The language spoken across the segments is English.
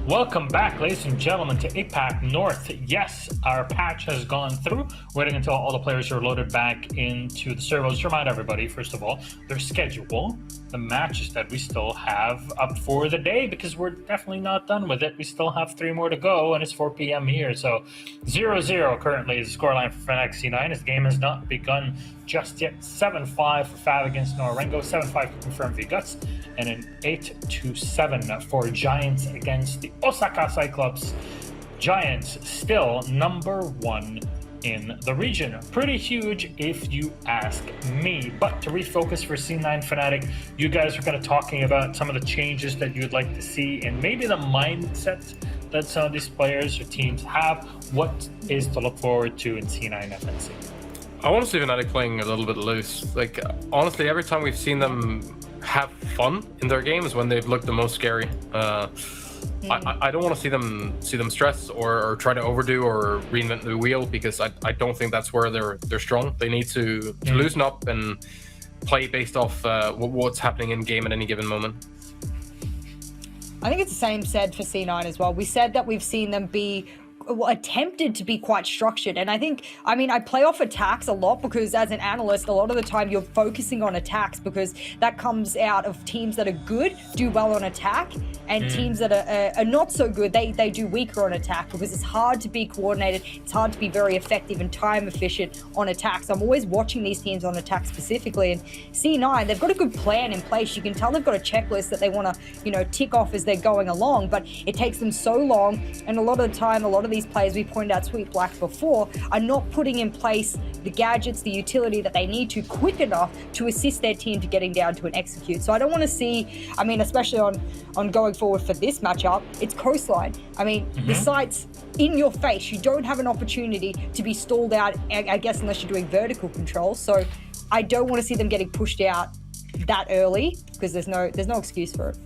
Welcome back, ladies and gentlemen, to APAC North. Yes, our patch has gone through. Waiting until all the players are loaded back into the servers. Just remind everybody, first of all, their schedule, the matches that we still have up for the day, because we're definitely not done with it. We still have 3 more to go, and it's 4 p.m. here. So 0-0 currently is the scoreline for Fnatic C9. This game has not begun just yet. 7-5 for Fav against Norengo, 7-5 confirmed v Guts, and an 8-7 for Giants against the Osaka Cyclops. Giants still number 1 in the region. Pretty huge if you ask me. But to refocus for C9 Fnatic, you guys are kind of talking about some of the changes that you'd like to see and maybe the mindset that some of these players or teams have. What is to look forward to in C9 FNC? I want to see Fnatic playing a little bit loose. Like, honestly, every time we've seen them have fun in their games when they've looked the most scary. I don't want to see them stress or try to overdo or reinvent the wheel, because I don't think that's where they're strong. They need to loosen up and play based off what's happening in game at any given moment. I think it's the same said for C9 as well. We said that we've seen them be attempted to be quite structured, and I play off attacks a lot because as an analyst a lot of the time you're focusing on attacks because that comes out of teams that are good do well on attack, and teams that are not so good they do weaker on attack because it's hard to be coordinated, it's hard to be very effective and time efficient on attacks. I'm always watching these teams on attack specifically, and C9, they've got a good plan in place. You can tell they've got a checklist that they want to tick off as they're going along, but it takes them so long, and a lot of the time a lot of these players, we pointed out Sweet Black before, are not putting in place the gadgets, the utility that they need to quick enough to assist their team to getting down to an execute. So I don't want to see, especially on going forward for this matchup, it's coastline. The site's in your face. You don't have an opportunity to be stalled out, I guess, unless you're doing vertical control. So I don't want to see them getting pushed out that early because there's no excuse for it.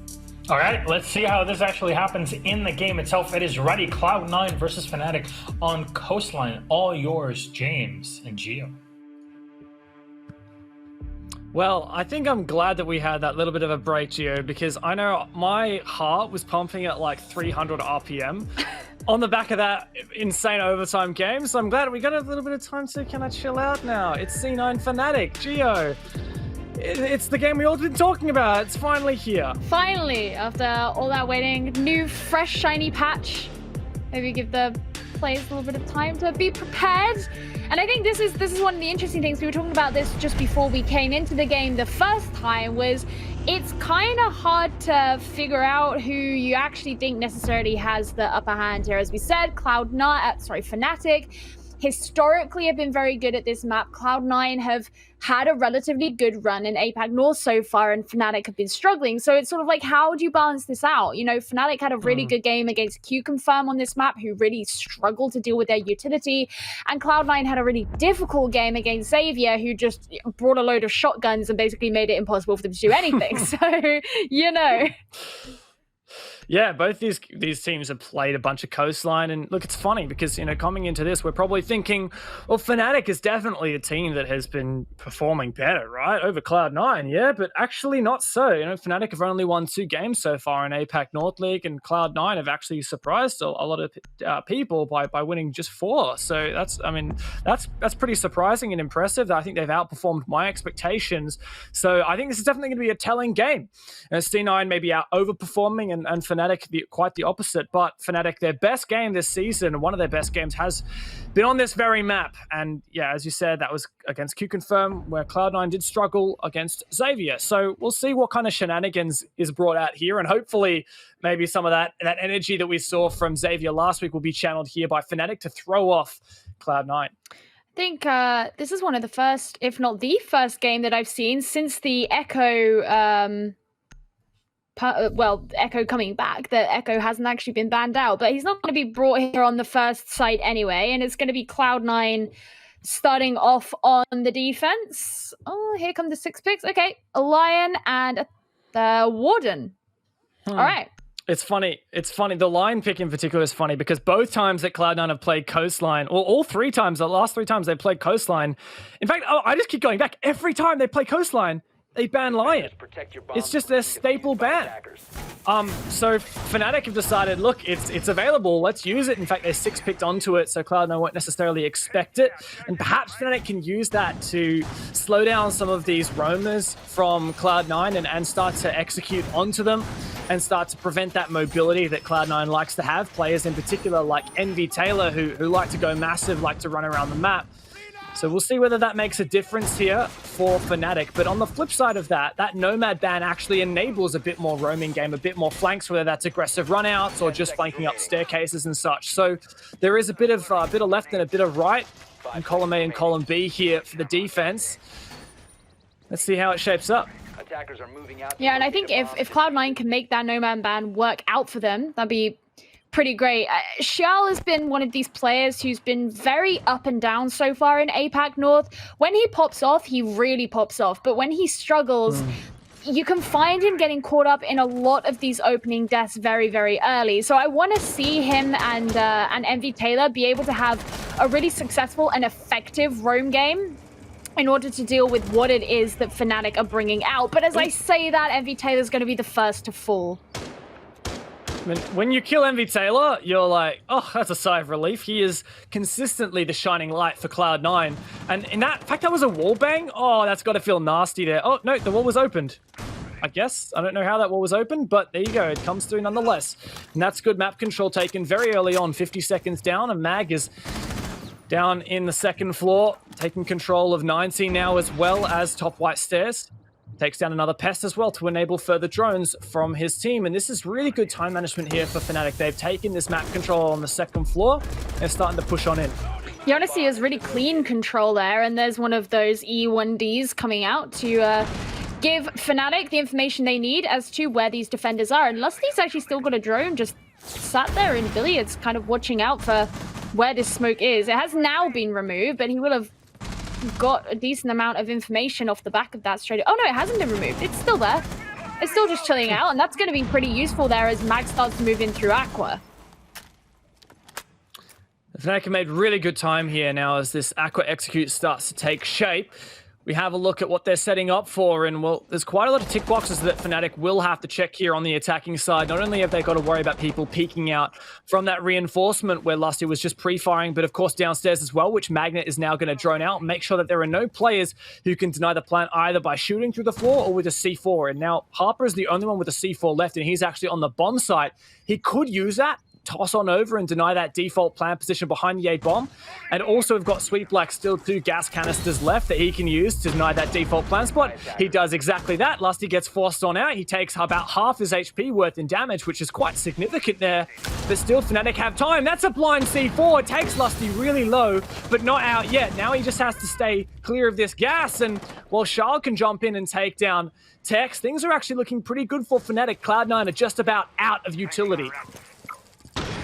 All right, let's see how this actually happens in the game itself. It is ready. Cloud9 versus Fnatic on Coastline. All yours, James and Gio. Well, I think I'm glad that we had that little bit of a break, Gio, because I know my heart was pumping at like 300 RPM on the back of that insane overtime game. So I'm glad we got a little bit of time to kind of chill out now. It's C9 Fnatic. Gio. It's the game we all been talking about. It's finally here. Finally, after all that waiting, new, fresh, shiny patch. Maybe give the players a little bit of time to be prepared. And I think this is one of the interesting things. We were talking about this just before we came into the game the first time, was it's kind of hard to figure out who you actually think necessarily has the upper hand here. As we said, Fnatic historically have been very good at this map. Cloud9 have had a relatively good run in APAC North so far, and Fnatic have been struggling. So it's sort of like, how do you balance this out? Fnatic had a really good game against Q-Confirm on this map, who really struggled to deal with their utility. And Cloud9 had a really difficult game against Xavier, who just brought a load of shotguns and basically made it impossible for them to do anything. So, Yeah, both these teams have played a bunch of Coastline, and look, it's funny because, coming into this, we're probably thinking, well, Fnatic is definitely a team that has been performing better, right, over Cloud9, yeah, but actually not so. Fnatic have only won 2 games so far in APAC North League, and Cloud9 have actually surprised a lot of people by winning just 4. So that's pretty surprising and impressive. I think they've outperformed my expectations. So I think this is definitely going to be a telling game. C9 maybe out overperforming, and Fnatic quite the opposite, but Fnatic, their best game this season, one of their best games, has been on this very map. And yeah, as you said, that was against Q-Confirm, where Cloud9 did struggle against Xavier. So we'll see what kind of shenanigans is brought out here, and hopefully maybe some of that energy that we saw from Xavier last week will be channeled here by Fnatic to throw off Cloud9. I think this is one of the first, if not the first game that I've seen since the Echo Echo coming back, that Echo hasn't actually been banned out, but he's not going to be brought here on the first site anyway, and it's going to be Cloud9 starting off on the defense. Oh, here come the 6 picks. Okay, a Lion and the Warden. All right. It's funny. The line pick in particular is funny because both times that Cloud9 have played Coastline, or all 3 times, the last 3 times they played Coastline. In fact, I just keep going back. Every time they play Coastline, they ban Lion. It's just their staple ban. So Fnatic have decided, look, it's available, let's use it. In fact, they're 6 picked onto it, so Cloud9 won't necessarily expect it. And perhaps Fnatic can use that to slow down some of these roamers from Cloud9 and start to execute onto them and start to prevent that mobility that Cloud9 likes to have. Players in particular like Envy Taylor, who like to go massive, like to run around the map. So we'll see whether that makes a difference here for Fnatic. But on the flip side of that, that Nomad ban actually enables a bit more roaming game, a bit more flanks, whether that's aggressive runouts or just flanking up staircases and such. So there is a bit of left and a bit of right in column A and column B here for the defense. Let's see how it shapes up. Yeah, and I think if Cloud9 can make that Nomad ban work out for them, that'd be pretty great. Xiao has been one of these players who's been very up and down so far in APAC North. When he pops off, he really pops off. But when he struggles, you can find him getting caught up in a lot of these opening deaths very, very early. So I want to see him and Envy Taylor be able to have a really successful and effective roam game in order to deal with what it is that Fnatic are bringing out. But as I say that, Envy Taylor's going to be the first to fall. When you kill Envy Taylor, you're like, oh, that's a sigh of relief. He is consistently the shining light for Cloud9. And in fact, that was a wall bang. Oh, that's got to feel nasty there. Oh, no, the wall was opened. I guess. I don't know how that wall was opened, but there you go. It comes through nonetheless. And that's good map control taken very early on, 50 seconds down. And Mag is down in the second floor, taking control of 90 now as well as top white stairs. Takes down another pest as well to enable further drones from his team. And this is really good time management here for Fnatic. They've taken this map control on the second floor and starting to push on in. You want to see is really clean control there, and there's one of those E1Ds coming out to give Fnatic the information they need as to where these defenders are. And Lusty's actually still got a drone just sat there in billiards, kind of watching out for where this smoke is. It has now been removed, but he will have got a decent amount of information off the back of that straight. Oh no, it hasn't been removed. It's still there. It's still just chilling out, and that's going to be pretty useful there as Mag starts to move in through Aqua. Fnatic have made really good time here now as this Aqua execute starts to take shape. We have a look at what they're setting up for, and well, there's quite a lot of tick boxes that Fnatic will have to check here on the attacking side. Not only have they got to worry about people peeking out from that reinforcement where Lusty was just pre-firing, but of course downstairs as well, which Magnet is now going to drone out and make sure that there are no players who can deny the plant either by shooting through the floor or with a C4. And now Harper is the only one with a C4 left, and he's actually on the bomb site. He could use that, toss on over and deny that default plant position behind the A bomb. And also we've got Sweet Black still 2 gas canisters left that he can use to deny that default plant spot. He does exactly that. Lusty gets forced on out. He takes about half his HP worth in damage, which is quite significant there. But still Fnatic have time. That's a blind C4. It takes Lusty really low, but not out yet. Now he just has to stay clear of this gas. And while Charles can jump in and take down Tex, things are actually looking pretty good for Fnatic. Cloud9 are just about out of utility.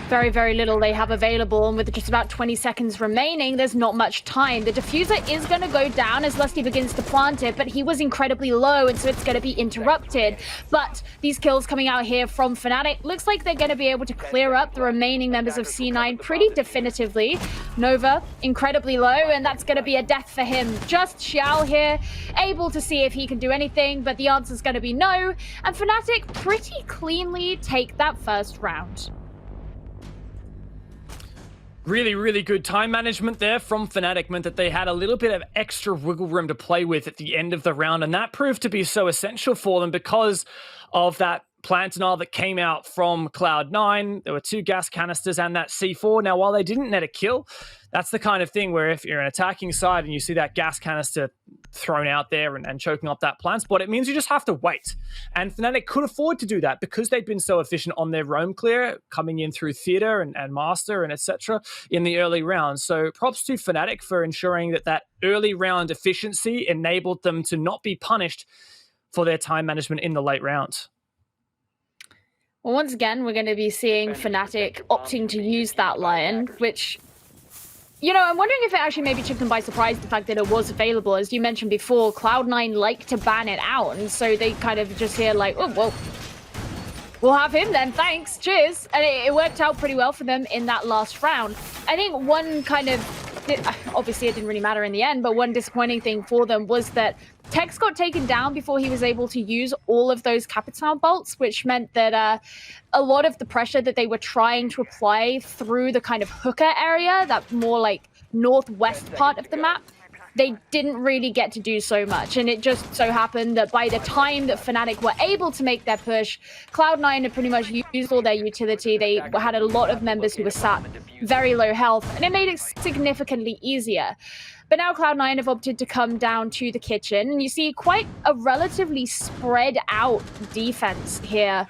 Very, very little they have available, and with just about 20 seconds remaining, there's not much time. The diffuser is going to go down as Lusty begins to plant it, but he was incredibly low, and so it's going to be interrupted. But these kills coming out here from Fnatic, looks like they're going to be able to clear up the remaining members of C9 pretty definitively. Nova, incredibly low, and that's going to be a death for him. Just Xiao here, able to see if he can do anything, but the answer's going to be no, and Fnatic pretty cleanly take that first round. Really, really good time management there from Fnatic meant that they had a little bit of extra wiggle room to play with at the end of the round, and that proved to be so essential for them because of that plant denial that came out from Cloud9. There were 2 gas canisters and that C4. Now, while they didn't net a kill, that's the kind of thing where if you're an attacking side and you see that gas canister thrown out there and choking up that plant spot, it means you just have to wait. And Fnatic could afford to do that because they've been so efficient on their roam clear, coming in through Theater and Master and etc. in the early rounds. So props to Fnatic for ensuring that that early round efficiency enabled them to not be punished for their time management in the late rounds. Well, once again, we're going to be seeing Fnatic opting to use that Lion, which, you know, I'm wondering if it actually maybe took them by surprise, the fact that it was available. As you mentioned before, Cloud9 like to ban it out, and so they kind of just hear like, oh, well, we'll have him then, thanks, cheers. And it worked out pretty well for them in that last round. I think one kind of obviously it didn't really matter in the end, but one disappointing thing for them was that Tex got taken down before he was able to use all of those Capital bolts, which meant that a lot of the pressure that they were trying to apply through the kind of hooker area, that more like northwest part of the map, they didn't really get to do so much. And it just so happened that by the time that Fnatic were able to make their push, Cloud9 had pretty much used all their utility. They had a lot of members who were sat very low health, and it made it significantly easier. But now Cloud9 have opted to come down to the kitchen, and you see quite a relatively spread out defense here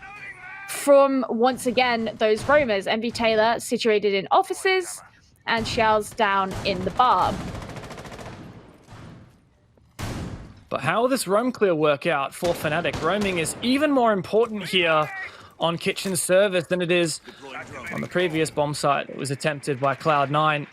from, once again, those roamers. MV Taylor situated in offices, and Xiao's down in the bar. But how will this roam clear work out for Fnatic? Roaming is even more important here on Kitchen Service than it is on the previous bomb site that was attempted by Cloud9.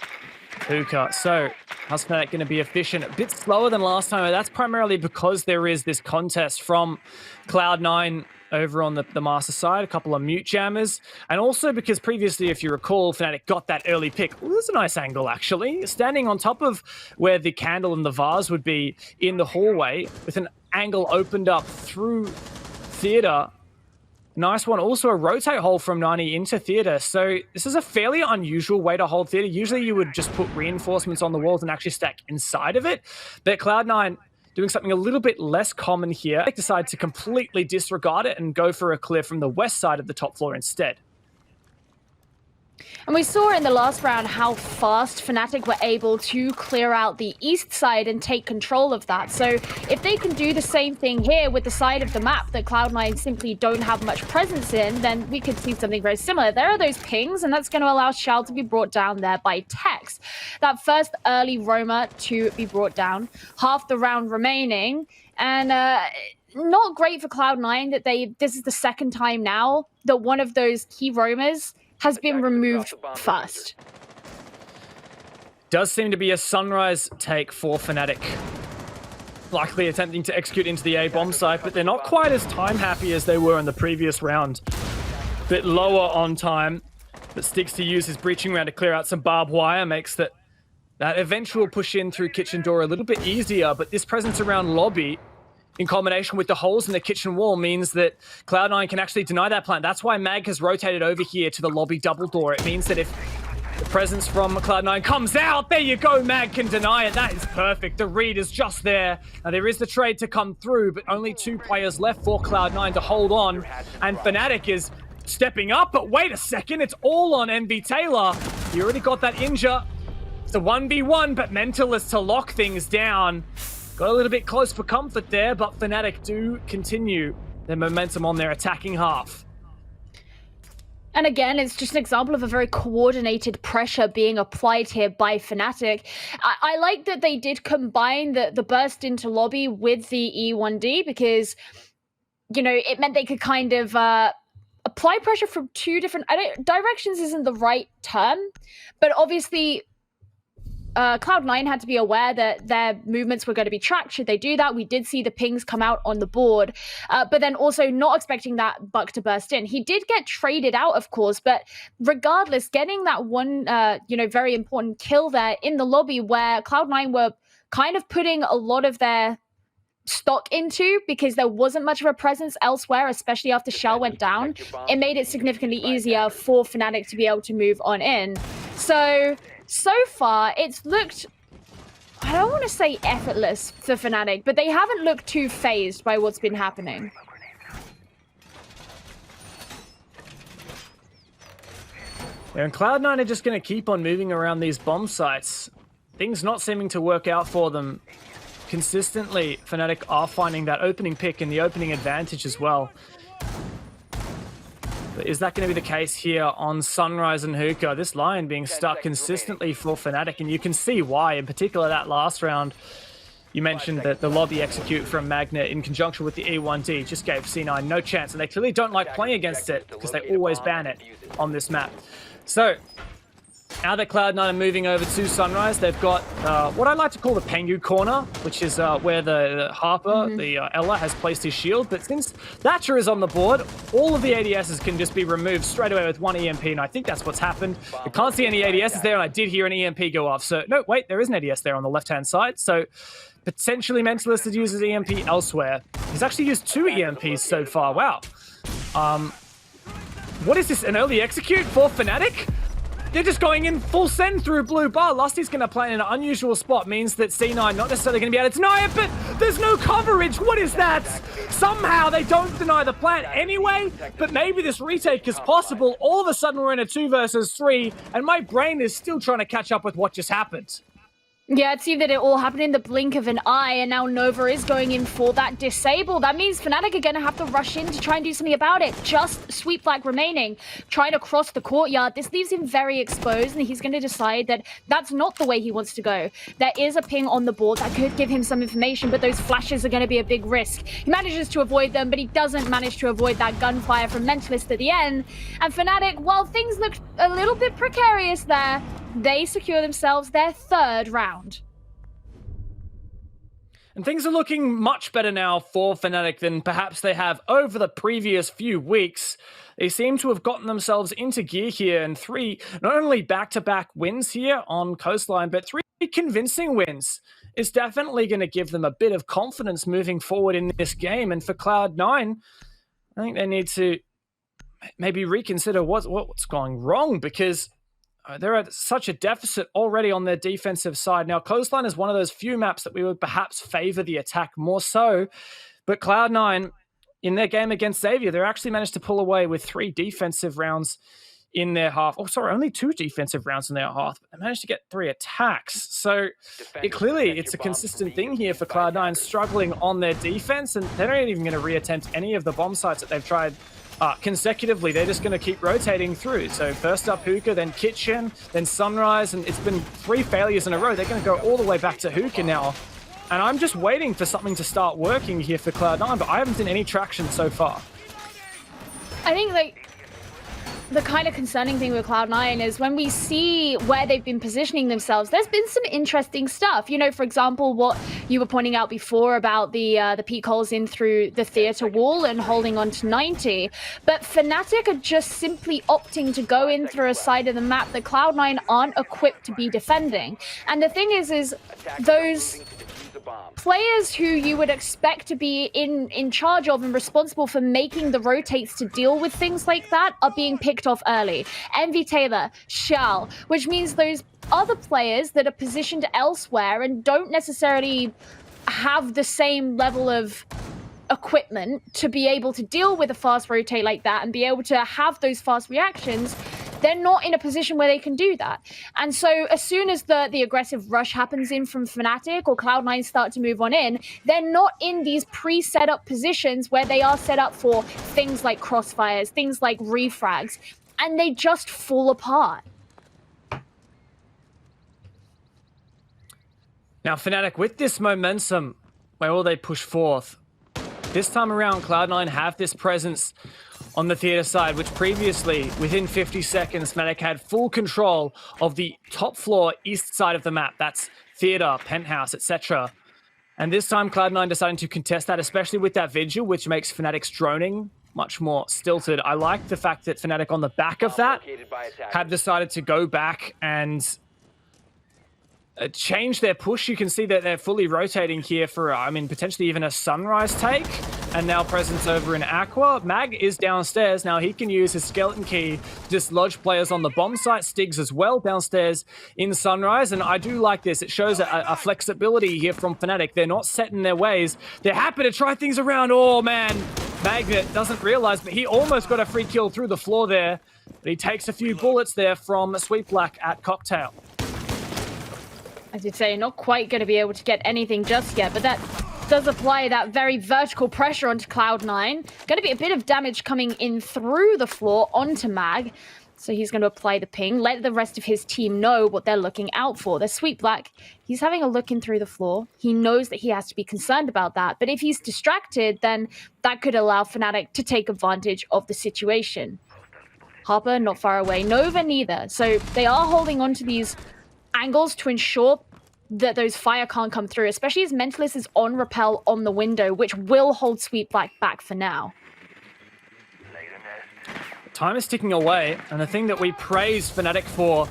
Hookah. So, how's Fnatic going to be efficient? A bit slower than last time. That's primarily because there is this contest from Cloud9 over on the master side, a couple of mute jammers, and also because previously, if you recall, Fnatic got that early pick. Ooh, that's a nice angle, actually. Standing on top of where the candle and the vase would be in the hallway, with an angle opened up through theater. Nice one. Also a rotate hole from Nani into theater. So this is a fairly unusual way to hold theater. Usually you would just put reinforcements on the walls and actually stack inside of it. But Cloud9 doing something a little bit less common here. They decide to completely disregard it and go for a clear from the west side of the top floor instead. And we saw in the last round how fast Fnatic were able to clear out the east side and take control of that. So if they can do the same thing here with the side of the map that Cloud9 simply don't have much presence in, then we could see something very similar. There are those pings, and that's going to allow Shao to be brought down there by Tex. That first early roamer to be brought down, half the round remaining, and not great for Cloud9 that this is the second time now that one of those key roamers has been removed first. Does seem to be a sunrise take for Fnatic. Likely attempting to execute into the A bomb site, but they're not quite as time happy as they were in the previous round. Bit lower on time, but Sticks to use his breaching round to clear out some barbed wire, makes that eventual push in through kitchen door a little bit easier, but this presence around lobby in combination with the holes in the kitchen wall means that Cloud9 can actually deny that plan. That's why Mag has rotated over here to the lobby double door. It means that if the presence from Cloud9 comes out, there you go, Mag can deny it. That is perfect. The read is just there. Now there is the trade to come through, but only 2 players left for Cloud9 to hold on. And Fnatic is stepping up, but wait a second, it's all on MV Taylor. He already got that injure. It's a 1v1, but Mental is to lock things down. Got a little bit close for comfort there, but Fnatic do continue their momentum on their attacking half. And again, it's just an example of a very coordinated pressure being applied here by Fnatic. I like that they did combine the burst into lobby with the E1D because, you know, it meant they could kind of apply pressure from 2 different... directions isn't the right term, but obviously... Cloud9 had to be aware that their movements were going to be tracked. Should they do that? We did see the pings come out on the board, but then also not expecting that Buck to burst in. He did get traded out, of course, but regardless, getting that one, very important kill there in the lobby where Cloud9 were kind of putting a lot of their stock into because there wasn't much of a presence elsewhere, especially after Shell went down. It made it significantly easier for Fnatic to be able to move on in. So far, it's looked, I don't want to say effortless for Fnatic, but they haven't looked too phased by what's been happening. And Cloud9 are just going to keep on moving around these bomb sites. Things not seeming to work out for them consistently. Fnatic are finding that opening pick and the opening advantage as well. But is that going to be the case here on Sunrise and Hookah? This line being stuck consistently for Fnatic, and you can see why. In particular, that last round, you mentioned that the lobby execute from Magna in conjunction with the E1D just gave C9 no chance, and they clearly don't like playing against it because they always ban it on this map. So, Now that Cloud9 are moving over to Sunrise, they've got what I like to call the Pengu corner, which is where the Harper, the Ella, has placed his shield. But since Thatcher is on the board, all of the ADSs can just be removed straight away with one EMP, and I think that's what's happened. I can't see any ADSs there, and I did hear an EMP go off. So, no, wait, there is an ADS there on the left-hand side. So, potentially Mentalist had used his EMP elsewhere. He's actually used 2 EMPs so far. Wow. What is this, an early execute for Fnatic? They're just going in full send through blue bar. Lusty's going to play in an unusual spot, means that C9 not necessarily going to be able to deny it, but there's no coverage. What is that? Somehow they don't deny the plant anyway, but maybe this retake is possible. All of a sudden we're in a 2 versus 3, and my brain is still trying to catch up with what just happened. Yeah, it seemed that it all happened in the blink of an eye, and now Nova is going in for that disable. That means Fnatic are going to have to rush in to try and do something about it. Just Sweet Black remaining, trying to cross the courtyard. This leaves him very exposed, and he's going to decide that that's not the way he wants to go. There is a ping on the board that could give him some information, but those flashes are going to be a big risk. He manages to avoid them, but he doesn't manage to avoid that gunfire from Mentalist at the end. And Fnatic, while things look a little bit precarious there, they secure themselves their 3rd round. And things are looking much better now for Fnatic than perhaps they have over the previous few weeks. They seem to have gotten themselves into gear here, and 3 not only back-to-back wins here on Coastline, but 3 convincing wins is definitely going to give them a bit of confidence moving forward in this game. And for Cloud9, I think they need to maybe reconsider what's going wrong, because they're at such a deficit already on their defensive side. Now, Coastline is one of those few maps that we would perhaps favor the attack more so, but Cloud9, in their game against Xavier, they actually managed to pull away with 3 defensive rounds in their half. Oh, sorry, only 2 defensive rounds in their half, but they managed to get 3 attacks. So it's a consistent thing here for Cloud9, struggling on their defense, and they're not even going to reattempt any of the bomb sites that they've tried consecutively. They're just going to keep rotating through. So first up Hookah, then Kitchen, then Sunrise, and it's been 3 failures in a row. They're going to go all the way back to Hookah now. And I'm just waiting for something to start working here for Cloud9, but I haven't seen any traction so far. I think, like, the kind of concerning thing with Cloud9 is when we see where they've been positioning themselves, there's been some interesting stuff. You know, for example, what you were pointing out before about the peak holes in through the theater wall and holding on to 90. But Fnatic are just simply opting to go in through a side of the map that Cloud9 aren't equipped to be defending. And the thing is those players who you would expect to be in charge of and responsible for making the rotates to deal with things like that are being picked off early. Envy Taylor, Shal, which means those other players that are positioned elsewhere and don't necessarily have the same level of equipment to be able to deal with a fast rotate like that and be able to have those fast reactions, they're not in a position where they can do that. And so as soon as the aggressive rush happens in from Fnatic or Cloud9 start to move on in, they're not in these pre-set up positions where they are set up for things like crossfires, things like refrags, and they just fall apart. Now Fnatic, with this momentum, where will they push forth? This time around, Cloud9 have this presence on the theater side, which previously, within 50 seconds, Fnatic had full control of the top floor east side of the map. That's theater, penthouse, etc. And this time, Cloud9 deciding to contest that, especially with that vigil, which makes Fnatic's droning much more stilted. I like the fact that Fnatic, on the back of that, have decided to go back and change their push. You can see that they're fully rotating here for, potentially even a Sunrise take. And now presence over in Aqua. Mag is downstairs. Now he can use his skeleton key to dislodge players on the bomb site. Stigs as well downstairs in Sunrise. And I do like this. It shows a flexibility here from Fnatic. They're not set in their ways. They're happy to try things around. Oh, man. Magnet doesn't realize, but he almost got a free kill through the floor there. But he takes a few bullets there from Sweet Black at Cocktail. As you'd say, not quite going to be able to get anything just yet, but that does apply that very vertical pressure onto Cloud9. Going to be a bit of damage coming in through the floor onto Mag. So he's going to apply the ping, let the rest of his team know what they're looking out for. There's Sweet Black. He's having a look in through the floor. He knows that he has to be concerned about that. But if he's distracted, then that could allow Fnatic to take advantage of the situation. Harper, not far away. Nova, neither. So they are holding on to these angles to ensure that those fire can't come through, especially as Mentalist is on Repel on the window, which will hold Sweet Black back for now. Time is ticking away, and the thing that we praised Fnatic for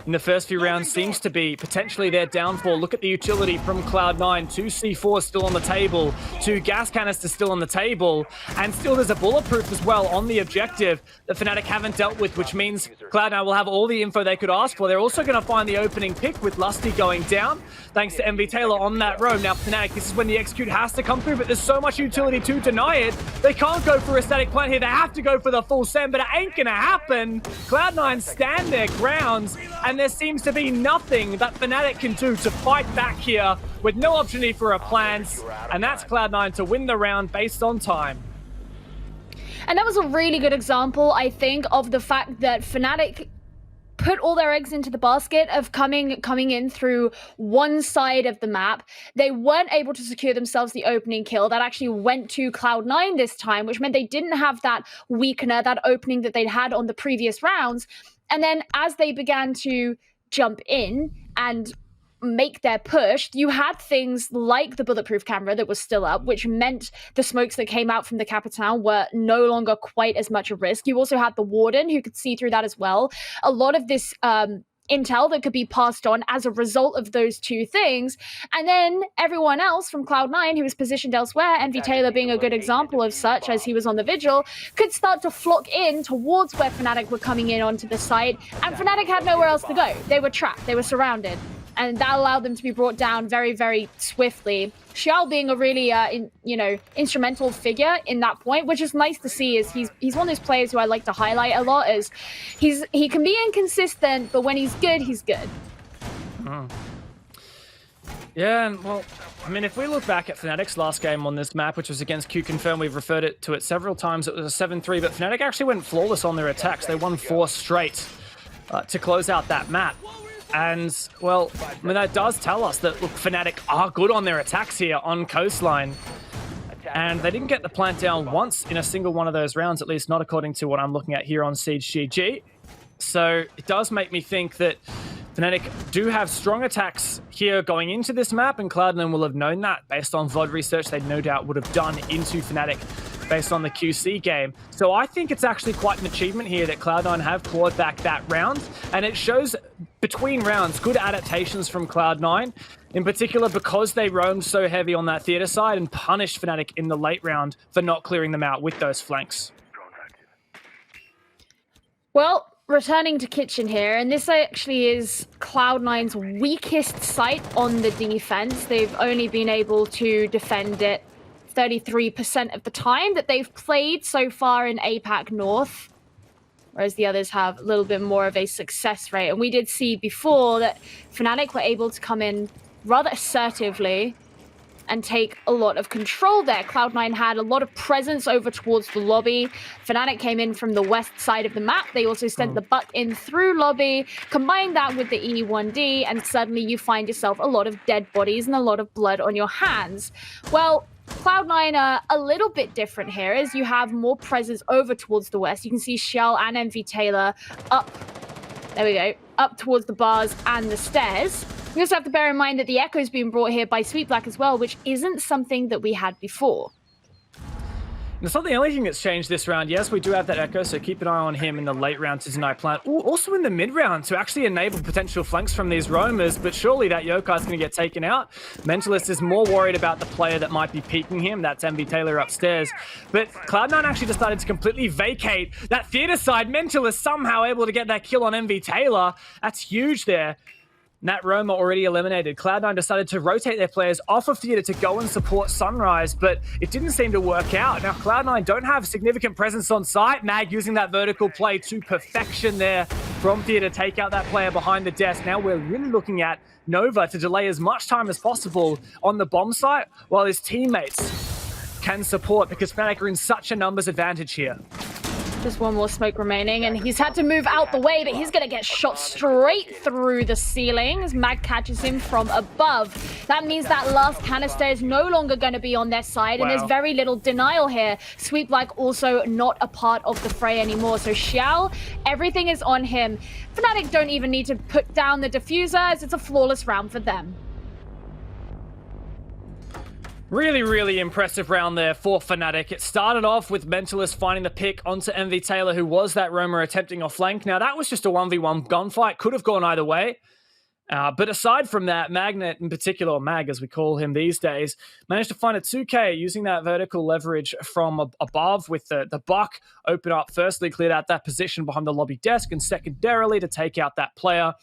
in the first few rounds seems to be potentially their downfall. Look at the utility from Cloud9. 2 C4 still on the table, 2 gas canisters still on the table, and still there's a bulletproof as well on the objective that Fnatic haven't dealt with, which means Cloud9 will have all the info they could ask for. They're also going to find the opening pick with Lusty going down, thanks to MV Taylor on that roam. Now Fnatic, this is when the execute has to come through, but there's so much utility to deny it. They can't go for a static plant here. They have to go for the full send, but it ain't going to happen. Cloud9 stand their grounds, and there seems to be nothing that Fnatic can do to fight back here with no opportunity for a plant, and that's Cloud9 to win the round based on time. And that was a really good example, I think, of the fact that Fnatic put all their eggs into the basket of coming in through one side of the map. They weren't able to secure themselves the opening kill. That actually went to Cloud9 this time, which meant they didn't have that weakener, that opening that they'd had on the previous rounds. And then as they began to jump in and make their push, you had things like the bulletproof camera that was still up, which meant the smokes that came out from the Capitan were no longer quite as much a risk. You also had the Warden who could see through that as well. A lot of this intel that could be passed on as a result of those two things. And then everyone else from Cloud9 who was positioned elsewhere, MV Taylor being a good example of such as he was on the Vigil, could start to flock in towards where Fnatic were coming in onto the site, and Fnatic had nowhere else to go. They were trapped, they were surrounded, and that allowed them to be brought down very, very swiftly. Xiao being a really, instrumental figure in that point, which is nice to see. Is he's one of those players who I like to highlight a lot. Is he can be inconsistent, but when he's good, he's good. Yeah, and well, I mean, if we look back at Fnatic's last game on this map, which was against Q-Confirm, we've referred to it several times. It was a 7-3, but Fnatic actually went flawless on their attacks. They won 4 straight to close out that map. And, well, I mean, that does tell us that, look, Fnatic are good on their attacks here on Coastline. And they didn't get the plant down once in a single one of those rounds, at least not according to what I'm looking at here on Siege GG. So it does make me think that Fnatic do have strong attacks here going into this map, and Cloud9 will have known that based on VOD research they no doubt would have done into Fnatic based on the QC game. So I think it's actually quite an achievement here that Cloud9 have clawed back that round, and it shows between rounds good adaptations from Cloud9, in particular because they roamed so heavy on that theater side and punished Fnatic in the late round for not clearing them out with those flanks. Well, returning to Kitchen here, and this actually is Cloud9's weakest site on the defense. They've only been able to defend it 33% of the time that they've played so far in APAC North, whereas the others have a little bit more of a success rate. And we did see before that Fnatic were able to come in rather assertively and take a lot of control there. Cloud9 had a lot of presence over towards the lobby. Fnatic came in from the west side of the map. They also sent the buck in through lobby. Combine that with the E1D, and suddenly you find yourself a lot of dead bodies and a lot of blood on your hands. Well, Cloud9 are a little bit different here, as you have more presence over towards the west. You can see Shell and MV Taylor up, there we go, up towards the bars and the stairs. We also have to bear in mind that the Echo's been brought here by Sweet Black as well, which isn't something that we had before. It's not the only thing that's changed this round. Yes, we do have that Echo, so keep an eye on him in the late round to deny plant. Ooh, also in the mid round to actually enable potential flanks from these roamers, but surely that Yokai is going to get taken out. Mentalist is more worried about the player that might be peeking him. That's MV Taylor upstairs. But Cloud9 actually decided to completely vacate that theater side. Mentalist somehow able to get that kill on MV Taylor. That's huge there. Nat Roma already eliminated. Cloud9 decided to rotate their players off of Theater to go and support Sunrise, but it didn't seem to work out. Now, Cloud9 don't have significant presence on site. Mag using that vertical play to perfection there from Theater, take out that player behind the desk. Now we're really looking at Nova to delay as much time as possible on the bomb site while his teammates can support, because Fnatic are in such a numbers advantage here. Just one more smoke remaining, and he's had to move out the way, but he's going to get shot straight through the ceiling as Mag catches him from above. That means that last canister is no longer going to be on their side, and there's very little denial here. Sweep like also not a part of the fray anymore, so Xiao, everything is on him. Fnatic don't even need to put down the diffuser, as it's a flawless round for them. Really, really impressive round there for Fnatic. It started off with Mentalist finding the pick onto MV Taylor, who was that roamer attempting off flank. Now, that was just a 1v1 gunfight. Could have gone either way. But aside from that, Magnet in particular, or Mag as we call him these days, managed to find a 2K using that vertical leverage from above with the buck open up. Firstly, cleared out that position behind the lobby desk, and secondarily to take out that player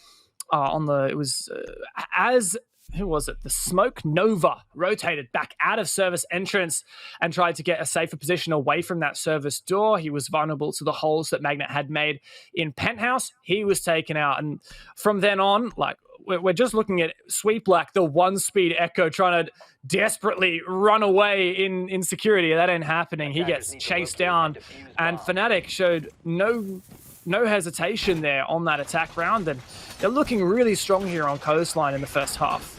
who was it? The Smoke Nova rotated back out of service entrance and tried to get a safer position away from that service door. He was vulnerable to the holes that Magnet had made in Penthouse. He was taken out. And from then on, like, we're just looking at Sweep like the one-speed Echo trying to desperately run away in security. That ain't happening. He gets chased down. And Fnatic showed no hesitation there on that attack round. And they're looking really strong here on Coastline in the first half.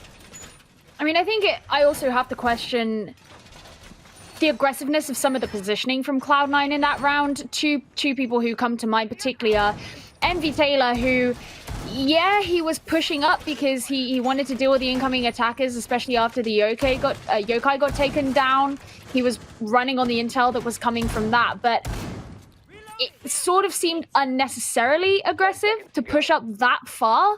I mean, I think I also have to question the aggressiveness of some of the positioning from Cloud9 in that round. Two people who come to mind particularly are MV Taylor, who, yeah, he was pushing up because he wanted to deal with the incoming attackers, especially after the Yokai got taken down. He was running on the intel that was coming from that, but it sort of seemed unnecessarily aggressive to push up that far.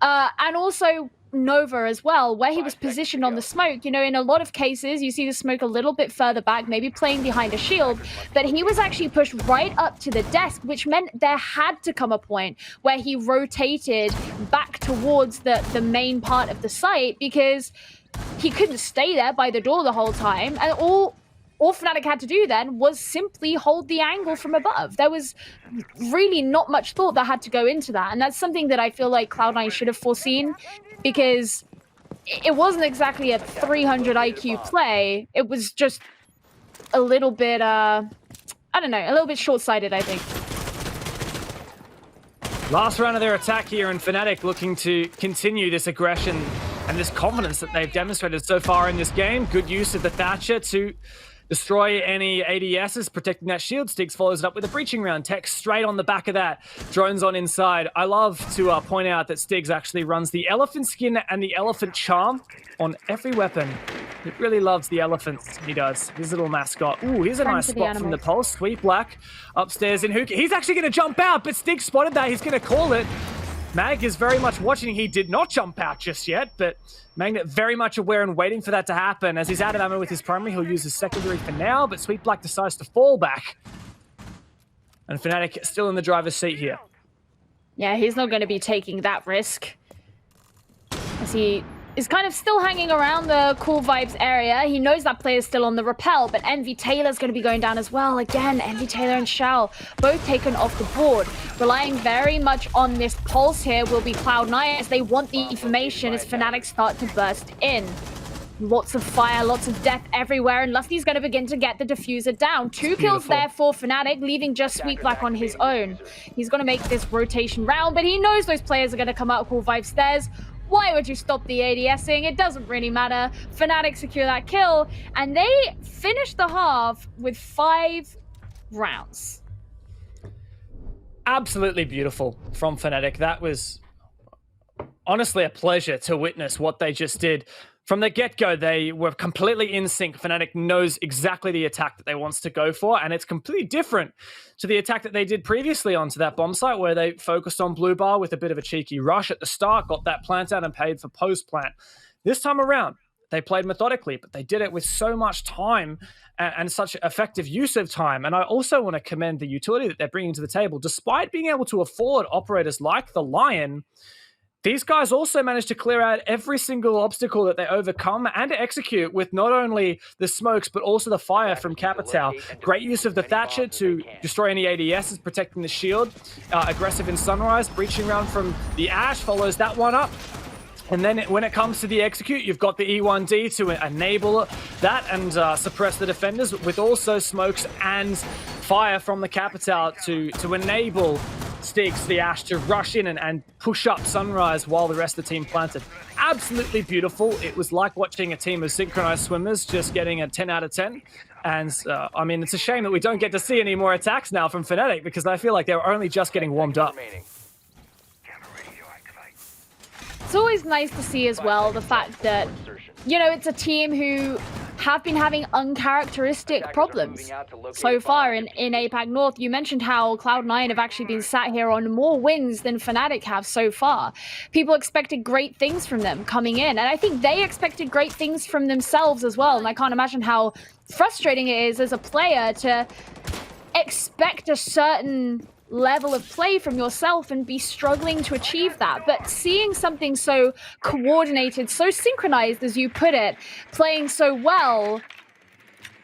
And also Nova as well, where he was positioned on the smoke. You know, in a lot of cases, you see the smoke a little bit further back, maybe playing behind a shield, but he was actually pushed right up to the desk, which meant there had to come a point where he rotated back towards the main part of the site, because he couldn't stay there by the door the whole time. And all Fnatic had to do then was simply hold the angle from above. There was really not much thought that had to go into that. And that's something that I feel like Cloud9 should have foreseen, because it wasn't exactly a 300 IQ play. It was just a little bit, I don't know, a little bit short-sighted, I think. Last round of their attack here, and Fnatic looking to continue this aggression and this confidence that they've demonstrated so far in this game. Good use of the Thatcher to destroy any ADSs, protecting that shield. Stiggs follows it up with a breaching round. Tech straight on the back of that. Drones on inside. I love to point out that Stiggs actually runs the elephant skin and the elephant charm on every weapon. He really loves the elephants, he does. His little mascot. Ooh, here's a nice spot from the Pulse. Sweet Black upstairs in Hookah. He's actually going to jump out, but Stiggs spotted that. He's going to call it. Mag is very much watching. He did not jump out just yet, but Magnet very much aware and waiting for that to happen. As he's out of ammo with his primary, he'll use his secondary for now, but Sweet Black decides to fall back. And Fnatic still in the driver's seat here. Yeah, he's not going to be taking that risk, as he is kind of still hanging around the Cool Vibes area. He knows that player's still on the rappel, but MV Taylor's going to be going down as well. Again, MV Taylor and Xiao both taken off the board. Relying very much on this pulse here will be Cloud9, as they want the information as Fnatic start to burst in. Lots of fire, lots of death everywhere, and Lusty's going to begin to get the diffuser down. Two kills there for Fnatic, leaving just Sweet Black on his own. He's going to make this rotation round, but he knows those players are going to come out Cool Vibes stairs. Why would you stop the ADSing? It doesn't really matter. Fnatic secure that kill, and they finish the half with 5 rounds. Absolutely beautiful from Fnatic. That was honestly a pleasure to witness what they just did. From the get-go, they were completely in sync. Fnatic knows exactly the attack that they wants to go for, and it's completely different to the attack that they did previously onto that bomb site, where they focused on Blue Bar with a bit of a cheeky rush at the start, got that plant out and paid for post-plant. This time around, they played methodically, but they did it with so much time and such effective use of time. And I also want to commend the utility that they're bringing to the table. Despite being able to afford operators like the Lion, these guys also managed to clear out every single obstacle that they overcome and to execute with not only the smokes, but also the fire from Capital. Great use of the Thatcher to destroy any ADSs, protecting the shield. Aggressive in Sunrise. Breaching round from the Ash follows that one up. And then when it comes to the execute, you've got the E1D to enable that and suppress the defenders, with also smokes and fire from the Capital to enable Styx, the Ash, to rush in and push up Sunrise while the rest of the team planted. Absolutely beautiful. It was like watching a team of synchronized swimmers just getting a 10 out of 10. And I mean, it's a shame that we don't get to see any more attacks now from Fnatic, because I feel like they were only just getting warmed up. It's always nice to see as well the fact that, you know, it's a team who have been having uncharacteristic problems so far in APAC North. You mentioned how Cloud9 have actually been sat here on more wins than Fnatic have so far. People expected great things from them coming in, and I think they expected great things from themselves as well. And I can't imagine how frustrating it is as a player to expect a certain level of play from yourself and be struggling to achieve that. But seeing something so coordinated, so synchronized, as you put it, playing so well,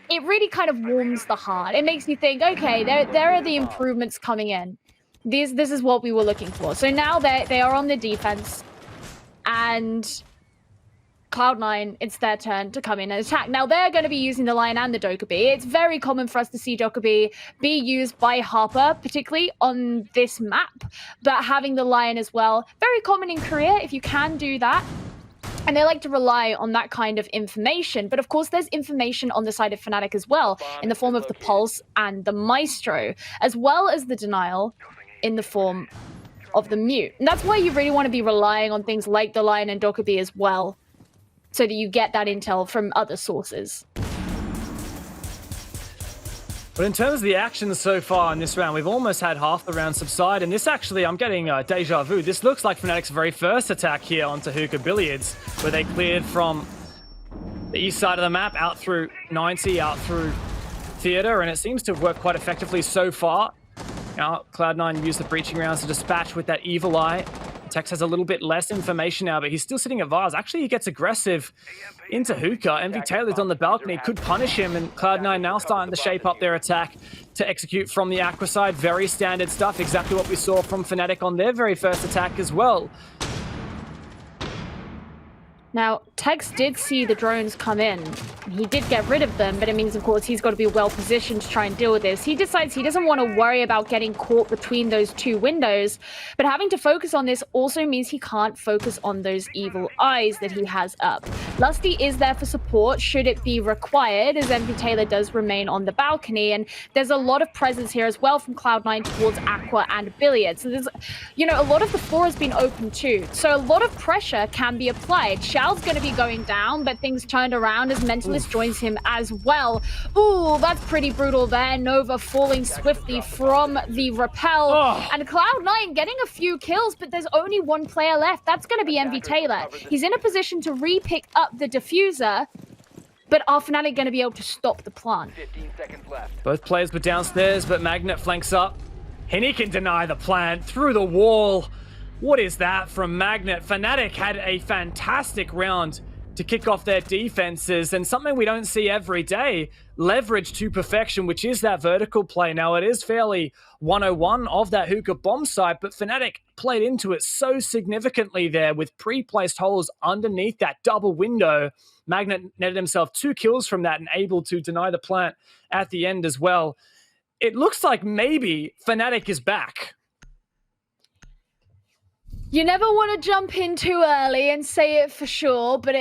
it really kind of warms the heart. It makes you think, okay, there are the improvements coming in. This is what we were looking for. So now they are on the defense, and Cloud9, it's their turn to come in and attack. Now, they're going to be using the Lion and the Dokkaebi. It's very common for us to see Dokkaebi be used by Harper, particularly on this map, but having the Lion as well, very common in Korea if you can do that. And they like to rely on that kind of information. But of course, there's information on the side of Fnatic as well, in the form of the Pulse and the Maestro, as well as the Denial in the form of the Mute. And that's why you really want to be relying on things like the Lion and Dokkaebi as well, so that you get that intel from other sources. But in terms of the action so far in this round, we've almost had half the round subside, and this actually, I'm getting deja vu. This looks like Fnatic's very first attack here onto Hookah Billiards, where they cleared from the east side of the map, out through 90, out through Theater, and it seems to have worked quite effectively so far. Now, Cloud9 used the breaching rounds to dispatch with that Evil Eye. Tex has a little bit less information now, but he's still sitting at Vars. Actually, he gets aggressive into Hookah. MV Taylor's on the balcony, could punish him, and Cloud9 now starting to shape up their attack to execute from the Aqua side. Very standard stuff, exactly what we saw from Fnatic on their very first attack as well. Now, Tex did see the drones come in. He did get rid of them, but it means, of course, he's got to be well positioned to try and deal with this. He decides he doesn't want to worry about getting caught between those two windows, but having to focus on this also means he can't focus on those evil eyes that he has up. Lusty is there for support should it be required, as MV Taylor does remain on the balcony, and there's a lot of presence here as well from Cloud9 towards Aqua and Billiard. So there's, you know, a lot of the floor has been open too, so a lot of pressure can be applied. Shal's going to be going down, but things turned around as Mentalist joins him as well. Ooh, that's pretty brutal there. Nova falling swiftly from the rappel. And Cloud9 getting a few kills, but there's only one player left. That's going to be MV Taylor. He's in a position to re-pick up the diffuser, but are Fnatic going to be able to stop the plant? 15 seconds left. Both players were downstairs, but Magnet flanks up. And he can deny the plant through the wall. What is that from Magnet? Fnatic had a fantastic round to kick off their defenses, and something we don't see every day, leverage to perfection, which is that vertical play. Now, it is fairly 101 of that Hookah bomb site, but Fnatic played into it so significantly there with pre-placed holes underneath that double window. Magnet netted himself 2 kills from that and able to deny the plant at the end as well. It looks like maybe Fnatic is back. You never want to jump in too early and say it for sure, but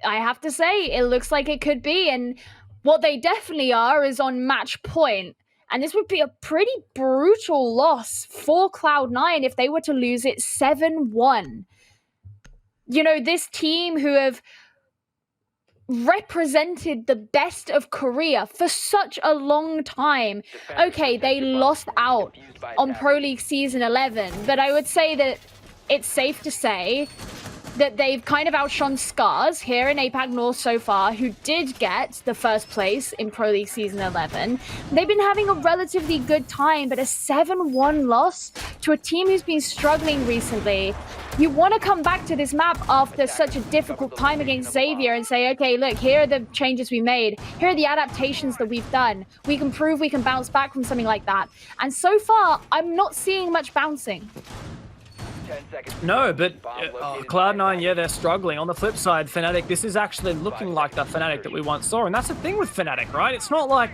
I have to say, it looks like it could be. And what they definitely are is on match point. And this would be a pretty brutal loss for Cloud9 if they were to lose it 7-1. You know, this team who have represented the best of Korea for such a long time. Okay, they lost out on Pro League Season 11, but I would say that it's safe to say that they've kind of outshone Scars here in APAC North so far, who did get the first place in Pro League Season 11. They've been having a relatively good time, but a 7-1 loss to a team who's been struggling recently. You want to come back to this map after such a difficult time against Xavier and say, okay, look, here are the changes we made. Here are the adaptations that we've done. We can prove we can bounce back from something like that. And so far, I'm not seeing much bouncing. No, but Cloud9, yeah, they're struggling. On the flip side, Fnatic, this is actually looking like the Fnatic that we once saw. And that's the thing with Fnatic, right? It's not like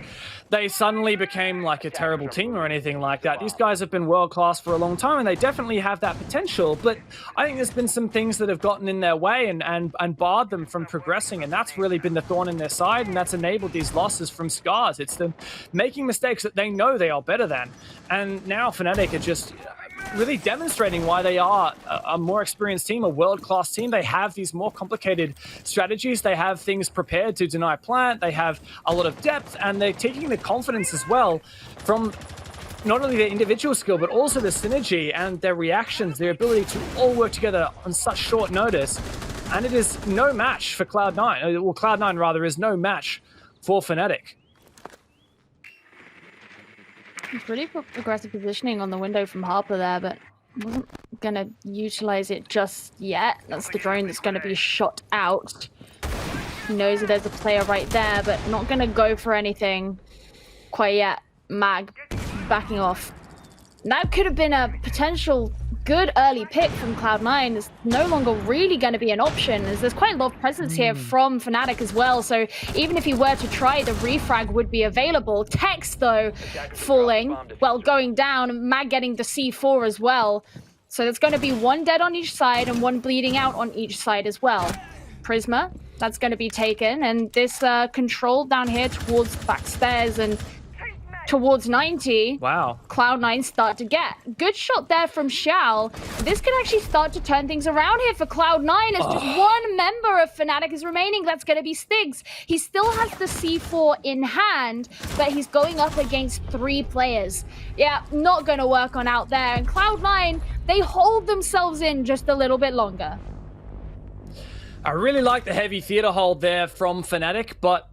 they suddenly became like a terrible team or anything like that. These guys have been world-class for a long time, and they definitely have that potential. But I think there's been some things that have gotten in their way and barred them from progressing, and that's really been the thorn in their side, and that's enabled these losses from Scars. It's them making mistakes that they know they are better than. And now Fnatic are just really demonstrating why they are a more experienced team, a world-class team. They have these more complicated strategies. They have things prepared to deny plant. They have a lot of depth, and they're taking the confidence as well from not only their individual skill, but also the synergy and their reactions, their ability to all work together on such short notice. And it is no match for Cloud9. Well, Cloud9 rather is no match for Fnatic. It's really aggressive positioning on the window from Harper there, but wasn't going to utilize it just yet. That's the drone that's going to be shot out. He knows that there's a player right there, but not going to go for anything quite yet. Mag backing off. That could have been a potential good early pick from Cloud9. It's no longer really going to be an option, as there's quite a lot of presence here from Fnatic as well. So even if he were to try, the refrag would be available. Tex, though, falling, well, going down. Mag getting the C4 as well. So there's going to be one dead on each side and one bleeding out on each side as well. Prisma, that's going to be taken. And this control down here towards the back stairs and towards 90. Wow. Cloud9 start to get. Good shot there from Shao. This could actually start to turn things around here for Cloud9 as just one member of Fnatic is remaining. That's going to be Stigs. He still has the C4 in hand, but he's going up against 3 players. Yeah, not going to work on out there. And Cloud9, they hold themselves in just a little bit longer. I really like the heavy theater hold there from Fnatic, but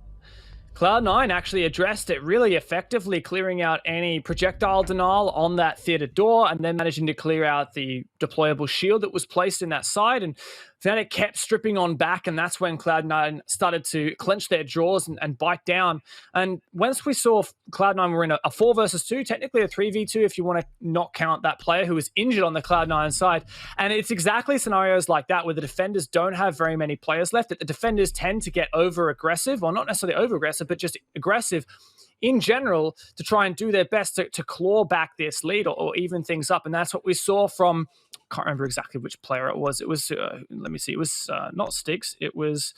Cloud9 actually addressed it really effectively, clearing out any projectile denial on that theater door and then managing to clear out the deployable shield that was placed in that side. And Fnatic kept stripping on back, and that's when Cloud9 started to clench their jaws and bite down. And once we saw Cloud9 were in a 4 versus 2, technically a 3v2 if you want to not count that player who was injured on the Cloud9 side. And it's exactly scenarios like that where the defenders don't have very many players left, that the defenders tend to get over-aggressive, or not necessarily over-aggressive, but just aggressive in general to try and do their best to claw back this lead or even things up. And that's what we saw from, can't remember exactly which player it was. It was, let me see, it was not Stigs. It was,